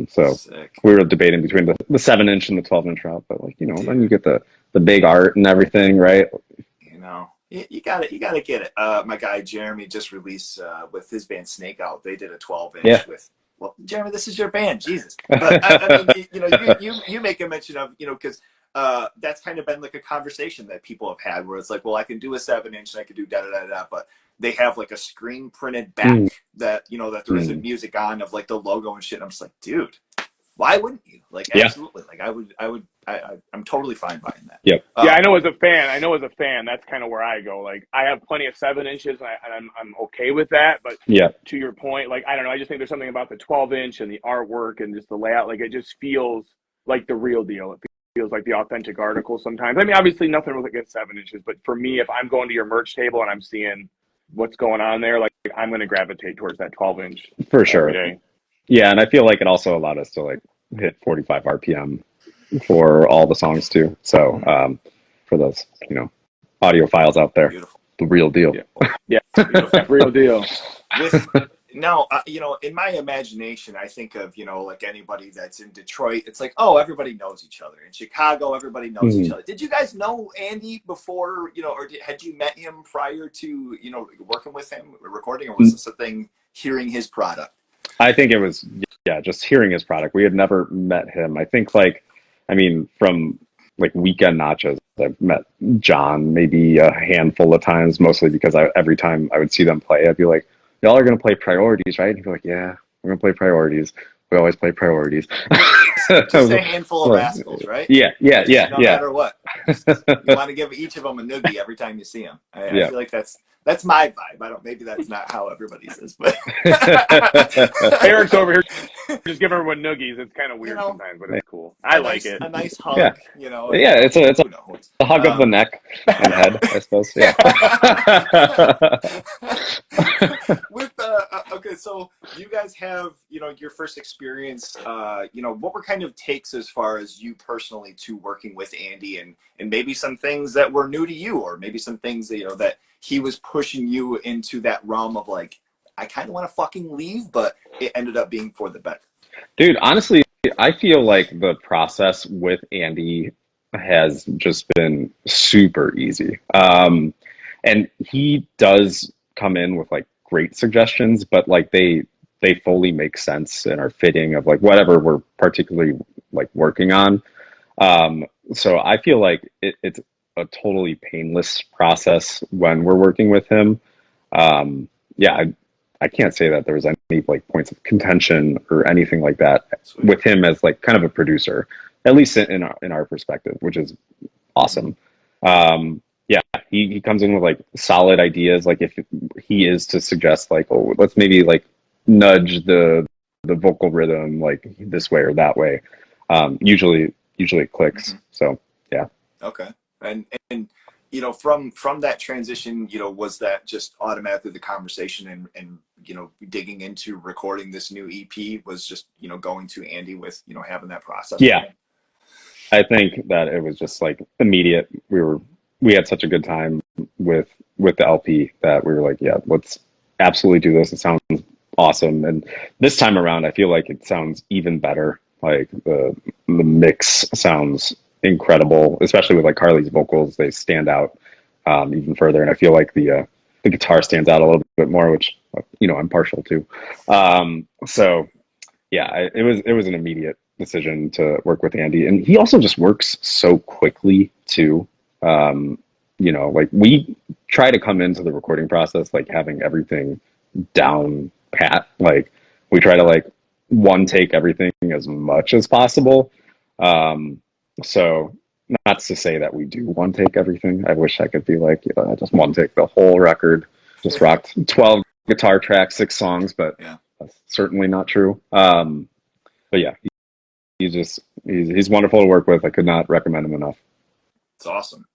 So sick. We were debating between the 7-inch and the 12-inch route, but like, you know, then you get the big art and everything, right? You know, you got to get it. My guy Jeremy just released with his band Snake Out. They did a 12-inch with. Well, Jeremy, this is your band, Jesus. But I mean, you know, you make a mention of, you know, because that's kind of been like a conversation that people have had where it's like, well, I can do a 7-inch and I can do da-da-da-da, but they have like a screen printed back that, you know, that there isn't music on of like the logo and shit. I'm just like, dude, why wouldn't you? Like, absolutely. Like, I'm totally fine buying that. Yep. I know as a fan, that's kind of where I go. Like, I have plenty of 7-inches and I'm okay with that. But to your point, like, I don't know. I just think there's something about the 12-inch and the artwork and just the layout. Like, it just feels like the real deal. It feels like the authentic article sometimes. I mean, obviously nothing against 7-inches, but for me, if I'm going to your merch table and I'm seeing what's going on there, like, I'm going to gravitate towards that 12-inch. For sure. Yeah, and I feel like it also allowed us to like hit 45 RPM for all the songs too. So for those, you know, audiophiles out there, the real deal. Yeah, real deal. Now, you know, in my imagination, I think of, you know, like anybody that's in Detroit, it's like, oh, everybody knows each other. In Chicago, everybody knows each other. Did you guys know Andy before, you know, or had you met him prior to, you know, working with him, recording, or was this a thing, hearing his product? I think it was, just hearing his product. We had never met him. I think, like, I mean, from like Weekend Nachos, I've met John maybe a handful of times, mostly because every time I would see them play, I'd be like, y'all are going to play Priorities, right? And he'd be like, yeah, we're going to play Priorities. We always play Priorities. Just a handful of rascals, right? Yeah. No matter what. You want to give each of them a noogie every time you see them. I feel like that's my vibe. Maybe that's not how everybody says, but Eric's over here just giving everyone noogies. It's kind of weird sometimes, but it's cool. I like it. A nice hug, you know. Yeah, it's a hug of the neck and head, I suppose. Yeah. Okay, so you guys have, you know, your first experience, you know, what were kind of takes as far as you personally to working with Andy, and maybe some things that were new to you, or maybe some things that, you know, that he was pushing you into that realm of like, I kind of want to fucking leave, but it ended up being for the better. Dude, honestly, I feel like the process with Andy has just been super easy. And he does come in with like great suggestions, but like they fully make sense and are fitting of like whatever we're particularly like working on. So I feel like it's a totally painless process when we're working with him. I I can't say that there was any like points of contention or anything like that Sweet. with him as like kind of a producer, at least in our perspective, which is awesome. Yeah, he comes in with like solid ideas. Like if he is to suggest like, oh, let's maybe like nudge the vocal rhythm like this way or that way. Usually it clicks. So yeah. Okay. And you know, from that transition, you know, was that just automatically the conversation and you know, digging into recording this new EP was just, you know, going to Andy with, you know, having that process? Yeah. I think that it was just like immediate. We had such a good time with the LP that we were like, yeah, let's absolutely do this. It sounds awesome. And this time around, I feel like it sounds even better. Like the mix sounds incredible, especially with like Carly's vocals. They stand out even further. And I feel like the guitar stands out a little bit more, which, you know, I'm partial to. So yeah, it was an immediate decision to work with Andy, and he also just works so quickly too. You know, like we try to come into the recording process like having everything down pat. Like we try to like one take everything as much as possible. So not to say that we do one take everything. I wish I could be like, you know, just one take the whole record, just rocked 12 guitar tracks, 6 songs, but yeah, that's certainly not true. But yeah, he's wonderful to work with. I could not recommend him enough. it's awesome.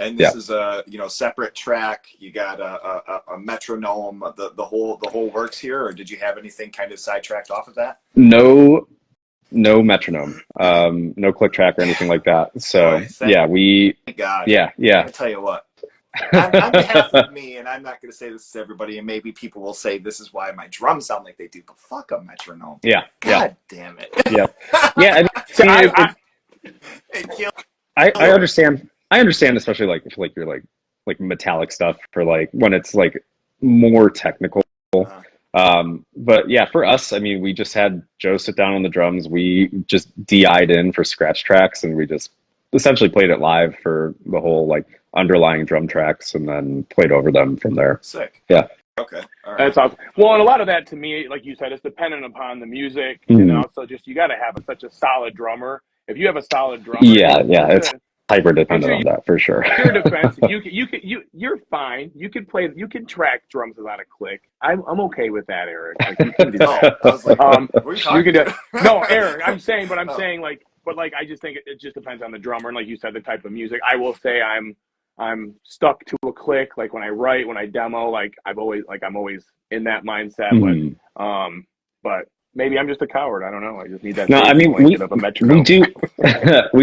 And this is a, you know, separate track. You got a metronome, the whole works here, or did you have anything kind of sidetracked off of that? No metronome, no click track or anything like that. So thank God. Yeah. I tell you what, on behalf of me, and I'm not going to say this to everybody, and maybe people will say this is why my drums sound like they do, but fuck a metronome. Yeah. God damn it. Yeah. Yeah. I understand. I understand, especially like if like you're like metallic stuff for like when it's like more technical. But yeah, for us, I mean, we just had Joe sit down on the drums. We just DI'd in for scratch tracks, and we just essentially played it live for the whole like underlying drum tracks, and then played over them from there. Sick. Yeah. Okay. All right. That's awesome. Well, and a lot of that to me, like you said, is dependent upon the music, and also just you got to have such a solid drummer. If you have a solid drummer, it's hyper dependent on that for sure. Your defense, you're fine. You can track drums without a click. I'm okay with that, Eric. Like you can do that. I was like, you can do no, Eric. I'm saying I just think it just depends on the drummer and like you said, the type of music. I will say I'm stuck to a click. Like when I write, when I demo, like I'm always in that mindset. But maybe I'm just a coward. I don't know. I just need that. No, I mean we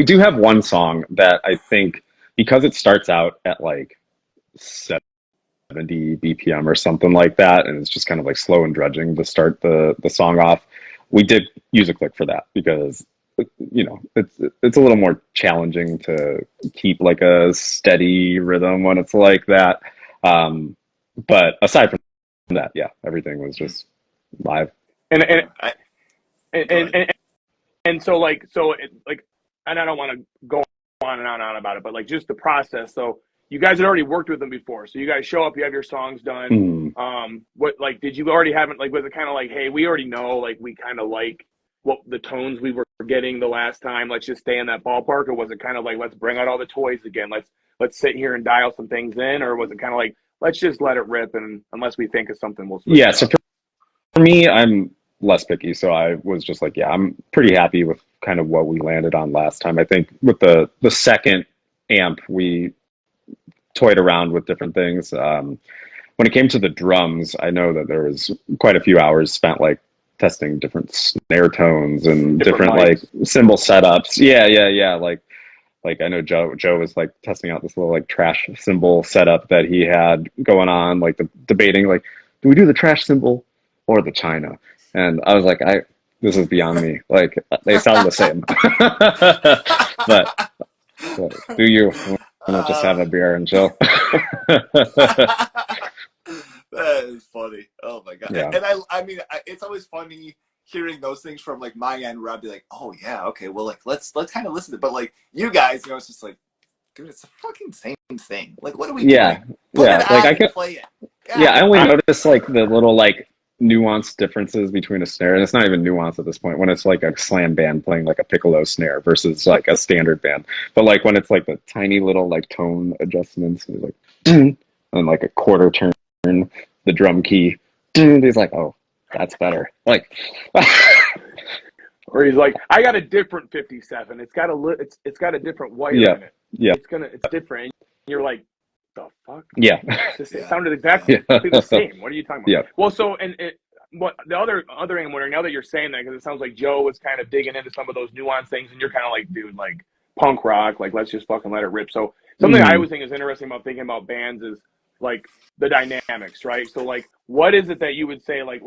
do have one song that I think because it starts out at like 70 BPM or something like that, and it's just kind of like slow and dredging to start the song off. We did use a click for that because you know it's a little more challenging to keep like a steady rhythm when it's like that. But aside from that, yeah, everything was just live. And so and I don't want to go on and on about it, but like just the process. So you guys had already worked with them before. So you guys show up, you have your songs done. What like did you already have it? Like was it kind of like, hey, we already know, like we kind of like what the tones we were getting the last time. Let's just stay in that ballpark, or was it kind of like let's bring out all the toys again? Let's sit here and dial some things in, or was it kind of like let's just let it rip and unless we think of something we'll switch so for me, I'm less picky, so I was just like, yeah, I'm pretty happy with kind of what we landed on last time. I think with the second amp, we toyed around with different things. When it came to the drums, I know that there was quite a few hours spent like testing different snare tones and different like cymbal setups. Yeah. Like I know Joe was like testing out this little like trash cymbal setup that he had going on, like debating like, do we do the trash cymbal or the China? And I was like, this is beyond me. Like they sound the same. but do you want to just have a beer and chill? That is funny. Oh my God. Yeah. And I mean, it's always funny hearing those things from like my end where I'd be like, oh yeah, okay, well like let's kind of listen to it. But like you guys, you know, it's just like, dude, it's the fucking same thing. Like what are we doing? Put it on like I could play it. God. Yeah, I only noticed like the little like nuanced differences between a snare, and it's not even nuanced at this point, when it's like a slam band playing like a piccolo snare versus like a standard band. But like when it's like the tiny little like tone adjustments, like and like a quarter turn, the drum key, he's like, oh, that's better. Like, or he's like, I got a different 57. It's got a different wire in it. Yeah. It's different. And you're like, the fuck? Yeah. It sounded exactly the same. What are you talking about? Yeah. Well, so what the other thing I'm wondering, now that you're saying that, because it sounds like Joe was kind of digging into some of those nuanced things, and you're kind of like, dude, like punk rock, like let's just fucking let it rip. So something I always think is interesting about thinking about bands is like the dynamics, right? So like, what is it that you would say, like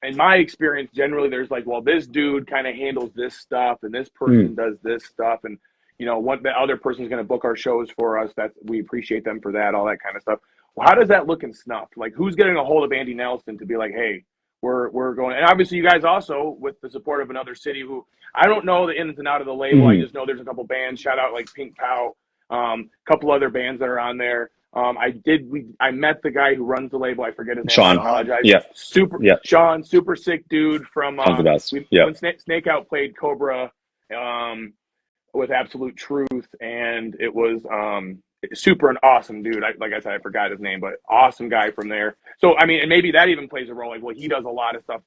in my experience, generally there's like, well, this dude kind of handles this stuff, and this person does this stuff, and you know, what the other person's going to book our shows for us. That we appreciate them for that, all that kind of stuff. Well, how does that look in Snuffed? Like, who's getting a hold of Andy Nelson to be like, hey, we're going? And obviously, you guys also with the support of Another City, who I don't know the ins and out of the label. I just know there's a couple bands. Shout out like Pink Pow, a couple other bands that are on there. I met the guy who runs the label. I forget his name. Sean. I apologize. Yeah. Sean, super sick dude from the best. When Snake Out played Cobra. With Absolute Truth, and it was super an awesome dude. Like I said, I forgot his name, but awesome guy from there. So I mean, and maybe that even plays a role. Like, well, he does a lot of stuff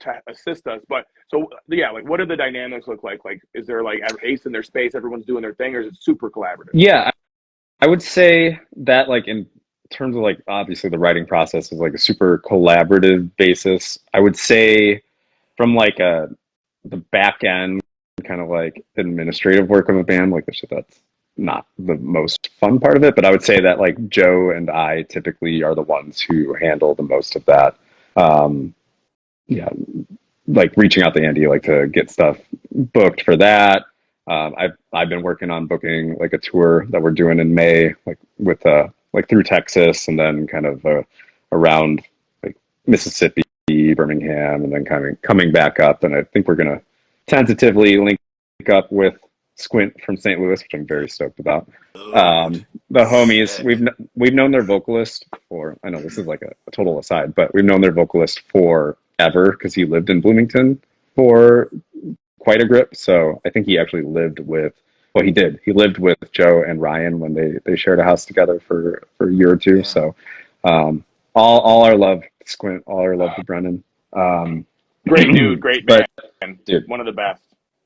to assist us. But so yeah, like, what do the dynamics look like? Like, is there like ace in their space, everyone's doing their thing, or is it super collaborative? Yeah, I would say that, like, in terms of like, obviously the writing process is like a super collaborative basis. I would say from like the back end kind of like administrative work of a band, like the shit that's not the most fun part of it, but I would say that like Joe and I typically are the ones who handle the most of that. Like reaching out to Andy, like to get stuff booked for that. I've been working on booking like a tour that we're doing in May, like with like through Texas, and then kind of around like Mississippi, Birmingham, and then kind of coming back up. And I think we're gonna tentatively link up with Squint from St. Louis, which I'm very stoked about. The homies, we've known their vocalist for, I know this is like a total aside, but we've known their vocalist forever because he lived in Bloomington for quite a grip. So I think he actually lived with, well, he did. He lived with Joe and Ryan when they shared a house together for a year or two. Yeah. So all our love to Squint, all our love to Brennan. Great dude, great man. Dude, one of the best.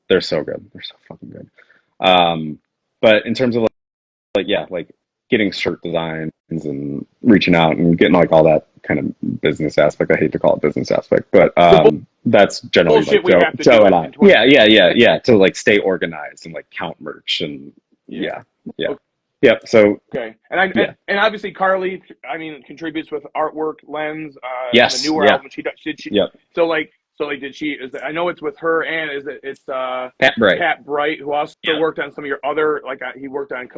They're so good. They're so fucking good. But in terms of like getting shirt designs and reaching out and getting like all that kind of business aspect. I hate to call it business aspect, but that's generally like Joe and I. Yeah. To like stay organized and like count merch and yeah. So okay, and obviously Carly, I mean, contributes with artwork, lens. The newer album she does. So did she? I know it's with her, and it's Pat Bright. Pat Bright, who also worked on some of your other, like he worked on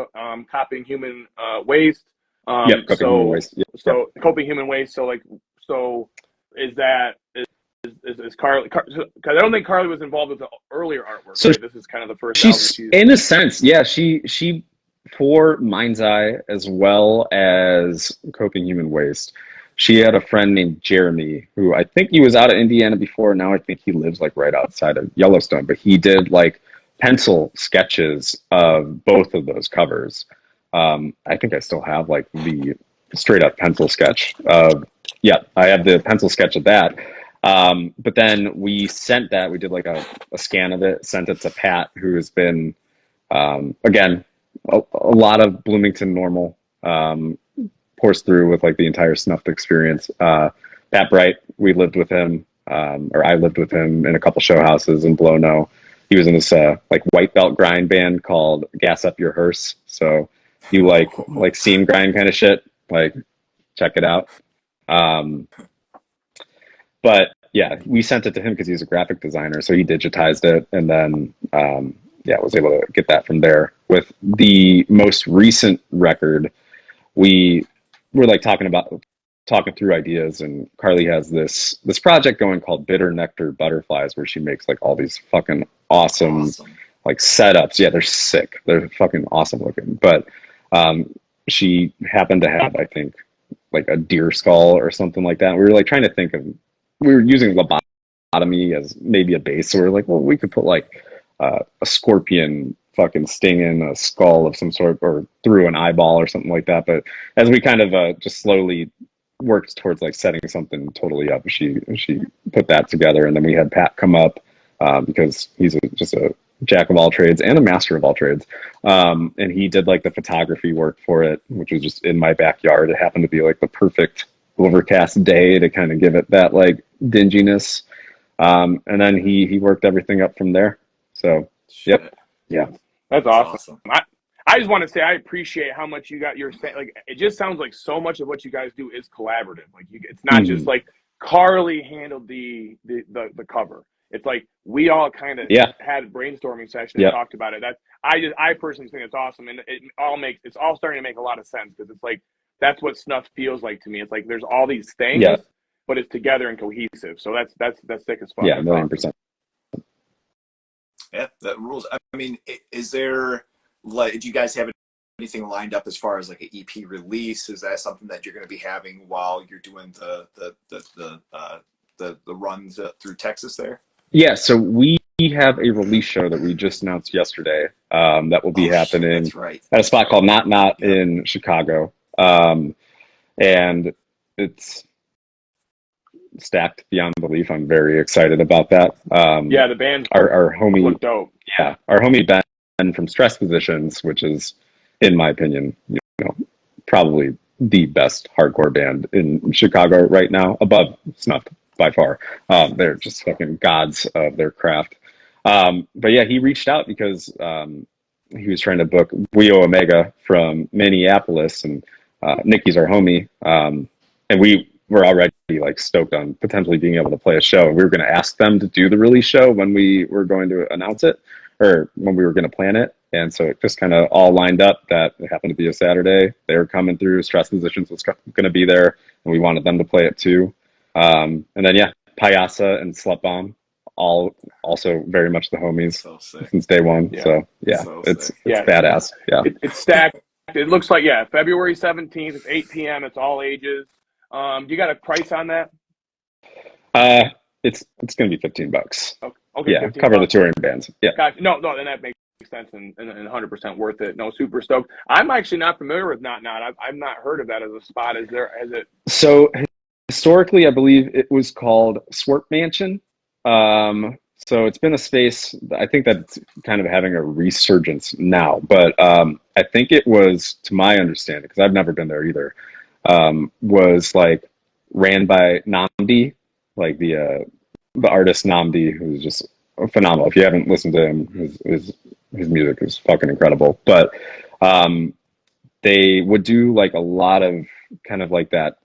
Copying Human Waste. Human Waste. So Coping Human Waste. So is Carly? Because I don't think Carly was involved with the earlier artwork. So right? This is kind of the first album she's in a sense, yeah. She for Mind's Eye as well as Coping Human Waste. She had a friend named Jeremy, who I think he was out of Indiana before. Now I think he lives like right outside of Yellowstone, but he did like pencil sketches of both of those covers. I think I still have like the straight up pencil sketch of, I have the pencil sketch of that. But then we sent that, we did like a scan of it, sent it to Pat, who has been, again, a lot of Bloomington normal, course through with like the entire Snuffed experience. Pat Bright, we lived with him, or I lived with him in a couple show houses in Blono. He was in this like white belt grind band called Gas Up Your Hearse. So you like seam grind kind of shit, like check it out. But yeah, we sent it to him because he's a graphic designer, so he digitized it, and then was able to get that from there. With the most recent record, we were like talking through ideas, and Carly has this project going called Bitter Nectar Butterflies, where she makes like all these fucking awesome like setups. Yeah, they're sick. They're fucking awesome looking. But she happened to have, I think, like a deer skull or something like that. We were like trying to think of we were using Lobotomy as maybe a base, so we're like, well, we could put like a scorpion fucking sting in a skull of some sort, or through an eyeball or something like that. But as we kind of just slowly worked towards like setting something totally up, she put that together, and then we had Pat come up because he's just a jack of all trades and a master of all trades, and he did like the photography work for it, which was just in my backyard. It happened to be like the perfect overcast day to kind of give it that like dinginess, and then he worked everything up from there. So yep. Yeah, that's awesome. I just want to say I appreciate how much you got your, like, it just sounds like so much of what you guys do is collaborative. Like it's not just like Carly handled the cover. It's like we all kind of had a brainstorming session and talked about it. I personally think it's awesome, and it's all starting to make a lot of sense, because it's like that's what Snuff feels like to me. It's like there's all these things, but it's together and cohesive. So that's sick as fuck. Yeah, 1,000,000%. Yeah, that rules. I mean, is there, like, do you guys have anything lined up as far as like an EP release? Is that something that you're going to be having while you're doing the runs through Texas there? Yeah, so we have a release show that we just announced yesterday that will be happening at a spot called Not in Chicago, and it's stacked beyond belief. I'm very excited about that. The band, our homie, look dope. Yeah, our homie Ben from Stress Positions, which is, in my opinion, probably the best hardcore band in Chicago right now, above Snuffed by far. They're just fucking gods of their craft. But yeah, he reached out because he was trying to book Wio Omega from Minneapolis, and Nikki's our homie, and we were already like stoked on potentially being able to play a show. We were going to ask them to do the release show when we were going to announce it, or when we were going to plan it. And so it just kind of all lined up that it happened to be a Saturday. They were coming through. Stress Positions was going to be there, and we wanted them to play it too. And then Payasa and Slut Bomb, all also very much the homies since day one. So it's badass. Yeah, it's stacked. It looks like February 17th. It's 8 p.m. It's all ages. You got a price on that? It's going to be $15. Okay. Yeah, cover the touring bands. Yeah. Gotcha. No, then that makes sense and 100% worth it. No, super stoked. I'm actually not familiar with Not. I've not heard of that as a spot. Has it? So historically, I believe it was called Swerp Mansion. So it's been a space, I think that's kind of having a resurgence now. But I think it was, to my understanding, because I've never been there either, was like ran by Namdi, like the artist Namdi, who's just phenomenal. If you haven't listened to him, his music is fucking incredible. But they would do like a lot of kind of like that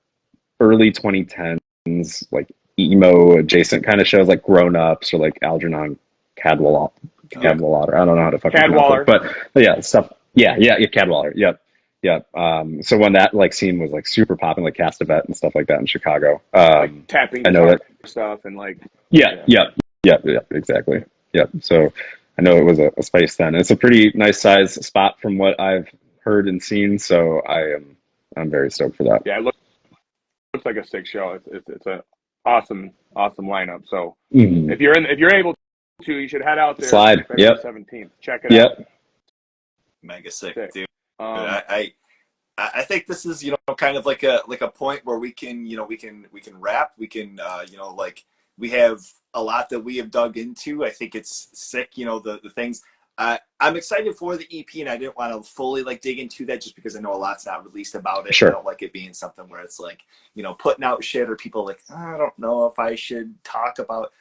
early 2010s, like emo adjacent kind of shows, like Grown Ups or like Algernon Cadwallader. I don't know how to fucking pronounce it, but yeah, stuff. Yeah, Cadwallader. Yep. So when that like scene was like super popping, like Castavet and stuff like that in Chicago, like tapping, I know that stuff and like exactly. Yep. So I know it was a space then. It's a pretty nice size spot from what I've heard and seen. So I'm very stoked for that. Yeah, it looks like a sick show. It's an awesome lineup. So if you're able to, you should head out there. Slide. Yep. 17th. Check it out. Mega sick, dude. I think this is, kind of like a point where we can wrap. We can, like, we have a lot that we have dug into. I think it's sick, the things. I'm excited for the EP, and I didn't want to fully like dig into that just because I know a lot's not released about it. Sure. I don't like it being something where it's like, putting out shit or people like, I don't know if I should talk about.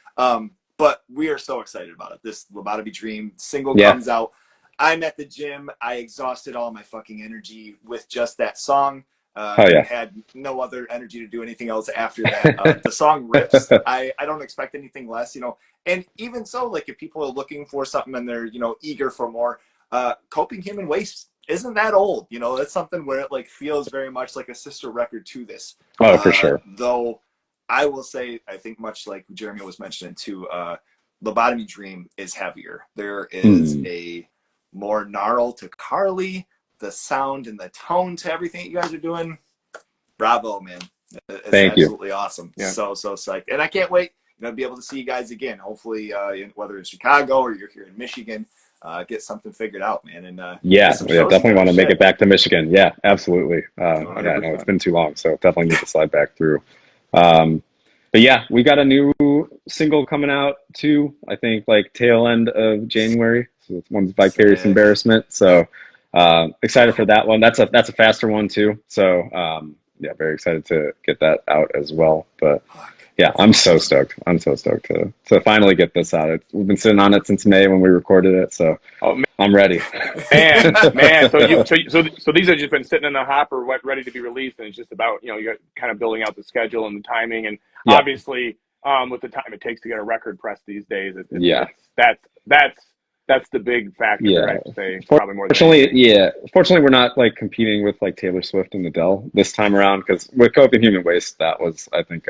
But we are so excited about it. This Lobotomy Dream single comes out. I'm at the gym. I exhausted all my fucking energy with just that song. Had no other energy to do anything else after that. The song rips. I don't expect anything less, And even so, like, if people are looking for something and they're, eager for more, Coping Human Waste isn't that old. That's something where it like feels very much like a sister record to this. Oh, for sure. Though I will say, I think much like Jeremy was mentioning too, Lobotomy Dream is heavier. There is a more gnarl to Carly, the sound and the tone to everything you guys are doing. Bravo, man. It's Thank you. absolutely awesome. Yeah. So psyched, and I can't wait. To be able to see you guys again. Hopefully, whether it's Chicago or you're here in Michigan, get something figured out, man. And yeah, definitely want to make it back to Michigan. Michigan. Yeah, absolutely. Yeah, no, it's been too long, so definitely need to slide back through. But yeah, we got a new single coming out too. I think like tail end of January. So this one's Vicarious Embarrassment. So excited for that one. That's a faster one too. So yeah, very excited to get that out as well. But yeah, I'm so stoked. I'm so stoked to finally get this out. We've been sitting on it since May when we recorded it. So I'm ready. Man. So these have just been sitting in the hopper, ready to be released, and it's just about you're kind of building out the schedule and the timing, and obviously with the time it takes to get a record pressed these days, that's the big factor. I'd say probably more. Fortunately, we're not like competing with like Taylor Swift and Adele this time around, because with Coke and Human Waste, that was I think.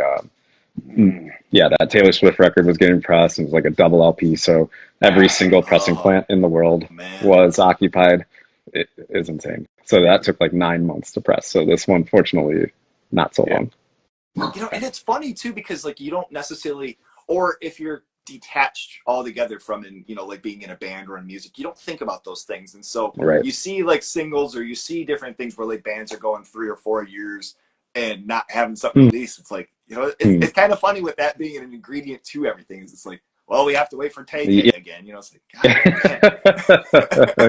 That Taylor Swift record was getting pressed. It was like a double LP, so every single pressing plant in the world was occupied. It is insane. So that took like 9 months to press. So this one, fortunately, not so long. And it's funny too, because like you don't necessarily, or if you're detached altogether from like being in a band or in music, you don't think about those things. And so you see like singles, or you see different things where like bands are going 3 or 4 years and not having something released. It's like, it's kind of funny with that being an ingredient to everything. Is it's like, well, we have to wait for Tay again. It's like, God,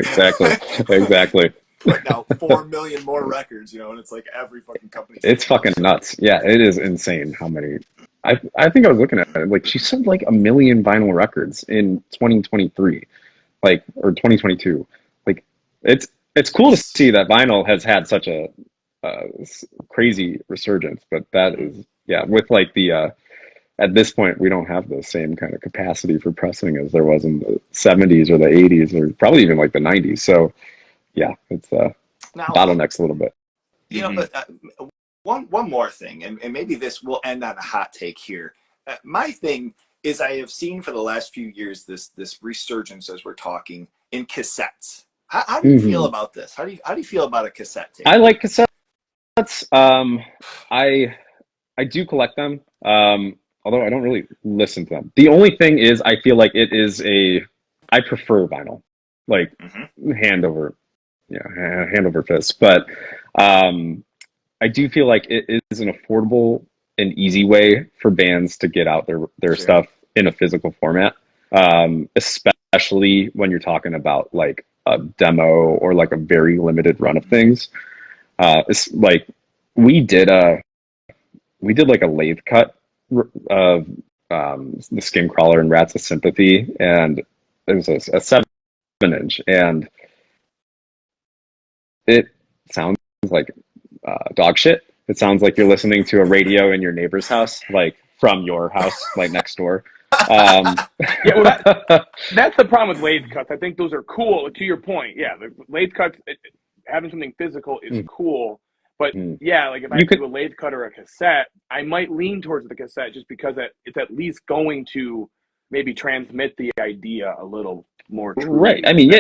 exactly. Putting out 4 million more records, and it's like every fucking company. It's fucking nuts. Yeah, it is insane how many. I think I was looking at it. Like she sold like 1 million vinyl records in 2023, like, or 2022. Like it's cool to see that vinyl has had such a crazy resurgence, but that is with like the at this point we don't have the same kind of capacity for pressing as there was in the 70s or the 80s or probably even like the 90s. So yeah, it's bottlenecks a little bit. But one more thing, and maybe this will end on a hot take here. My thing is, I have seen for the last few years this resurgence, as we're talking, in cassettes. How do you feel about this? How do you feel about a cassette tape? I like cassettes. I do collect them, although I don't really listen to them. The only thing is, I feel like I prefer vinyl, like hand over fist. But I do feel like it is an affordable and easy way for bands to get out their stuff in a physical format, especially when you're talking about like a demo or like a very limited run of things. It's like we did like a lathe cut of the Skin Crawler and Rats of Sympathy, and it was a 7-inch, and it sounds like dog shit. It sounds like you're listening to a radio in your neighbor's house, like from your house, like next door. That's the problem with lathe cuts. I think those are cool. To your point, the lathe cuts, having something physical is cool. But like if I do a lathe cut or a cassette, I might lean towards the cassette just because it's at least going to maybe transmit the idea a little more truly. Right. I mean,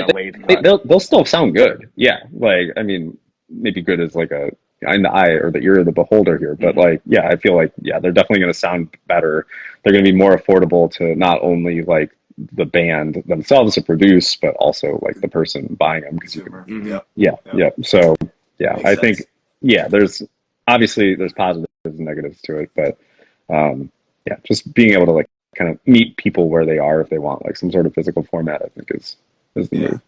they'll still sound good. Yeah. Like, I mean, maybe good is like in the eye or the ear of the beholder here, but like, I feel like, they're definitely going to sound better. They're going to be more affordable to not only like the band themselves to produce, but also like the person buying them. So I think, there's positives and negatives to it, but just being able to like kind of meet people where they are if they want like some sort of physical format, I think is the move.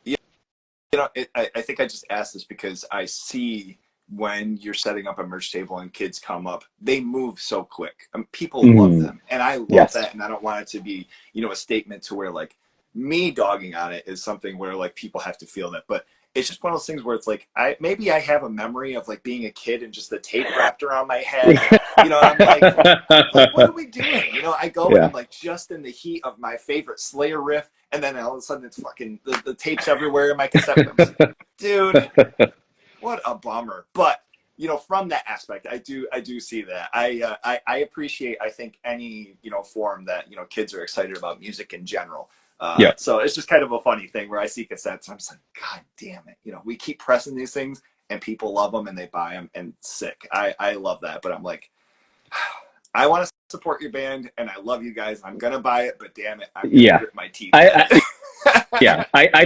I think I just asked this because I see when you're setting up a merch table and kids come up, they move so quick. People love them, and I love that, and I don't want it to be a statement to where like me dogging on it is something where like people have to feel that, but it's just one of those things where it's like maybe I have a memory of like being a kid and just the tape wrapped around my head. I'm like, what are we doing? I go and I'm like just in the heat of my favorite Slayer riff, and then all of a sudden it's fucking the tapes everywhere in my cassette. Dude, what a bummer. But from that aspect, I do see that. I appreciate, I think, any form that kids are excited about music in general. So it's just kind of a funny thing where I see cassettes, I'm just like, God damn it. We keep pressing these things and people love them and they buy them, and sick. I love that. But I'm like, I want to support your band, and I love you guys. I'm gonna buy it, but damn it, I'm gonna Yeah. grit my teeth. I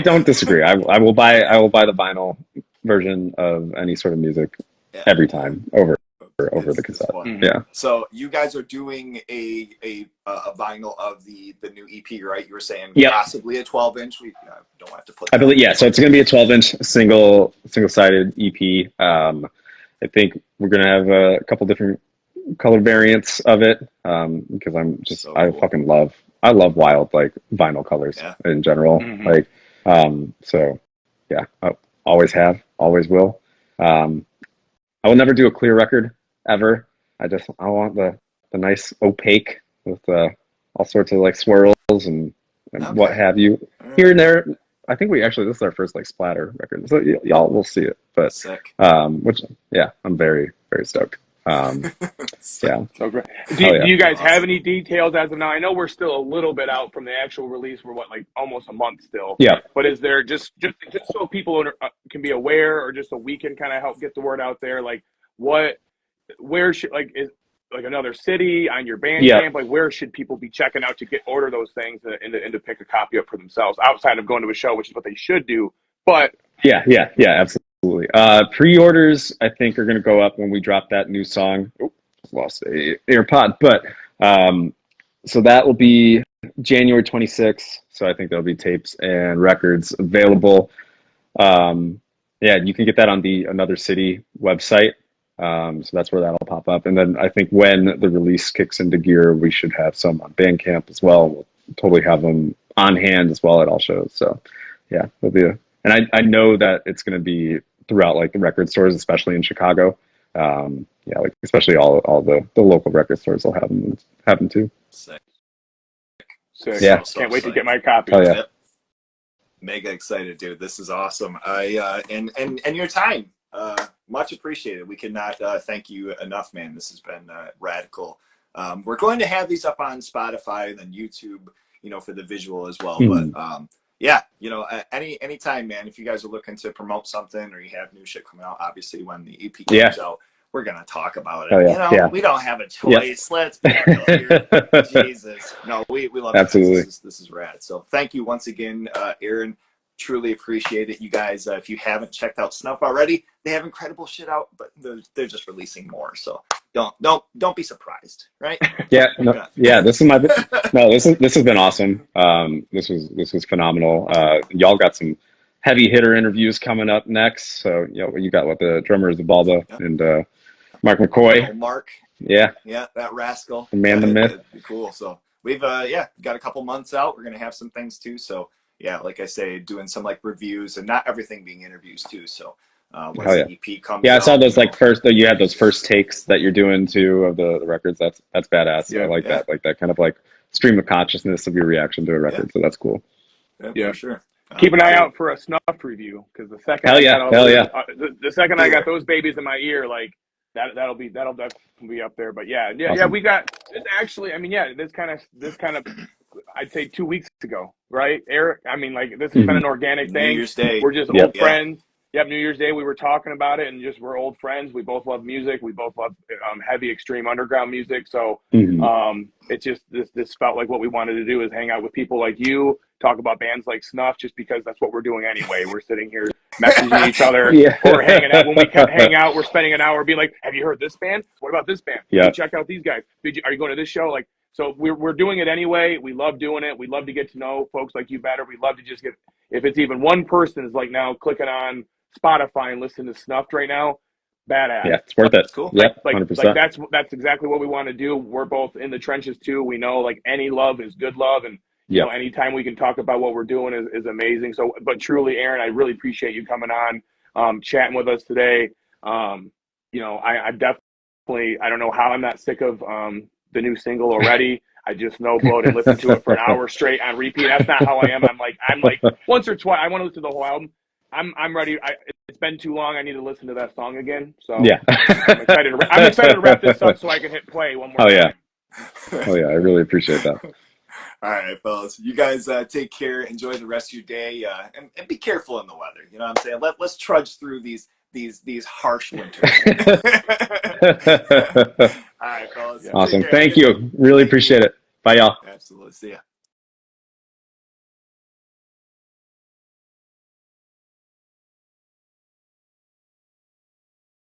don't disagree. I will buy the vinyl version of any sort of music every time over the cassette. Yeah. So you guys are doing a vinyl of the new EP, right? You were saying possibly a 12-inch. We don't have to put that. I believe so it's going to be a 12-inch single-sided EP. I think we're going to have a couple different color variants of it because I fucking love wild like vinyl colors in general. Like so yeah, I always have, always will. I will never do a clear record ever. I want the nice opaque with all sorts of like swirls and what have you here and there. I think this is our first like splatter record, so y'all will see it. But which I'm very, very stoked. So great. Do you guys have any details as of now? I know we're still a little bit out from the actual release. We're like almost a month still. Yeah. But is there just so people can be aware, or just so we can kind of help get the word out there, like where should is like another city on your Bandcamp? Like where should people be checking out to order those things and to pick a copy up for themselves outside of going to a show, which is what they should do. But yeah, absolutely. Pre-orders I think are going to go up when we drop that new song. Lost a AirPod, but so that will be January 26th. So I think there'll be tapes and records available. You can get that on the Another City website. So that's where that'll pop up. And then I think when the release kicks into gear, we should have some on Bandcamp as well. We'll totally have them on hand as well at all shows. So yeah, it'll be and I know that it's going to be throughout like the record stores, especially in Chicago. Like especially all the local record stores will have them too. Sick. Yeah. Can't wait to get my copy. Oh yeah. Mega excited, dude. This is awesome. And your time. Much appreciated. We cannot thank you enough, man. This has been radical. We're going to have these up on Spotify and then YouTube, for the visual as well. But anytime, man, if you guys are looking to promote something or you have new shit coming out, obviously when the EP comes out, we're gonna talk about it. We don't have a choice. Let's be real here. Jesus. No, we love absolutely. This is rad. So thank you once again, Aaron. Truly appreciate it. You guys, if you haven't checked out Snuff already, they have incredible shit out, but they're just releasing more. So don't be surprised, right? This has been awesome. This was phenomenal. Y'all got some heavy hitter interviews coming up next. So you got the drummer is the Balba and Mark McCoy. Mark. Yeah, that rascal. The man, the myth. Cool. So we've got a couple months out. We're gonna have some things too. So yeah, like I say, doing some like reviews and not everything being interviews too. So once the EP comes out, I saw those you had those first takes that you're doing too of the records. That's badass. I like that. Like that kind of like stream of consciousness of your reaction to a record. So that's cool. Yeah, for sure. Keep an eye out for a Snuff review, because the second the second I got those babies in my ear, like that'll definitely be up there. But awesome. We got this actually. I mean, this kind of I'd say 2 weeks ago, right, Eric? I mean, like this has been an organic thing. New Year's Day. We're just old friends. Yep, New Year's Day we were talking about it, and just we're old friends. We both love music. We both love heavy extreme underground music. So it's just this felt like what we wanted to do is hang out with people like you, talk about bands like Snuff, just because that's what we're doing anyway. We're sitting here messaging each other, or hanging out. When we hang out, we're spending an hour being like, "Have you heard this band? What about this band? Yeah, check out these guys. Are you going to this show?" Like, so we're doing it anyway. We love doing it. We love to get to know folks like you better. We love to just get, if it's even one person is like now clicking on Spotify and listening to Snuffed right now, badass. Yeah, it's worth it. Cool. Yep, like 100%. That's exactly what we want to do. We're both in the trenches too. We know like any love is good love, and anytime we can talk about what we're doing is amazing. So, but truly, Aaron, I really appreciate you coming on, chatting with us today. I definitely, I don't know how I'm not sick of the new single already. I just snowblowed and listened to it for an hour straight on repeat. That's not how I am. I'm like once or twice. I want to listen to the whole album. I'm ready. It's been too long. I need to listen to that song again. So I'm excited to wrap this up so I can hit play one more time. Oh yeah, I really appreciate that. All right, fellas. You guys take care. Enjoy the rest of your day, and be careful in the weather. You know what I'm saying? Let's trudge through these harsh winters. All right, fellas. Yeah. Take Awesome. care. Thank you. Really Thank you. appreciate it. Bye, y'all. Absolutely. See ya.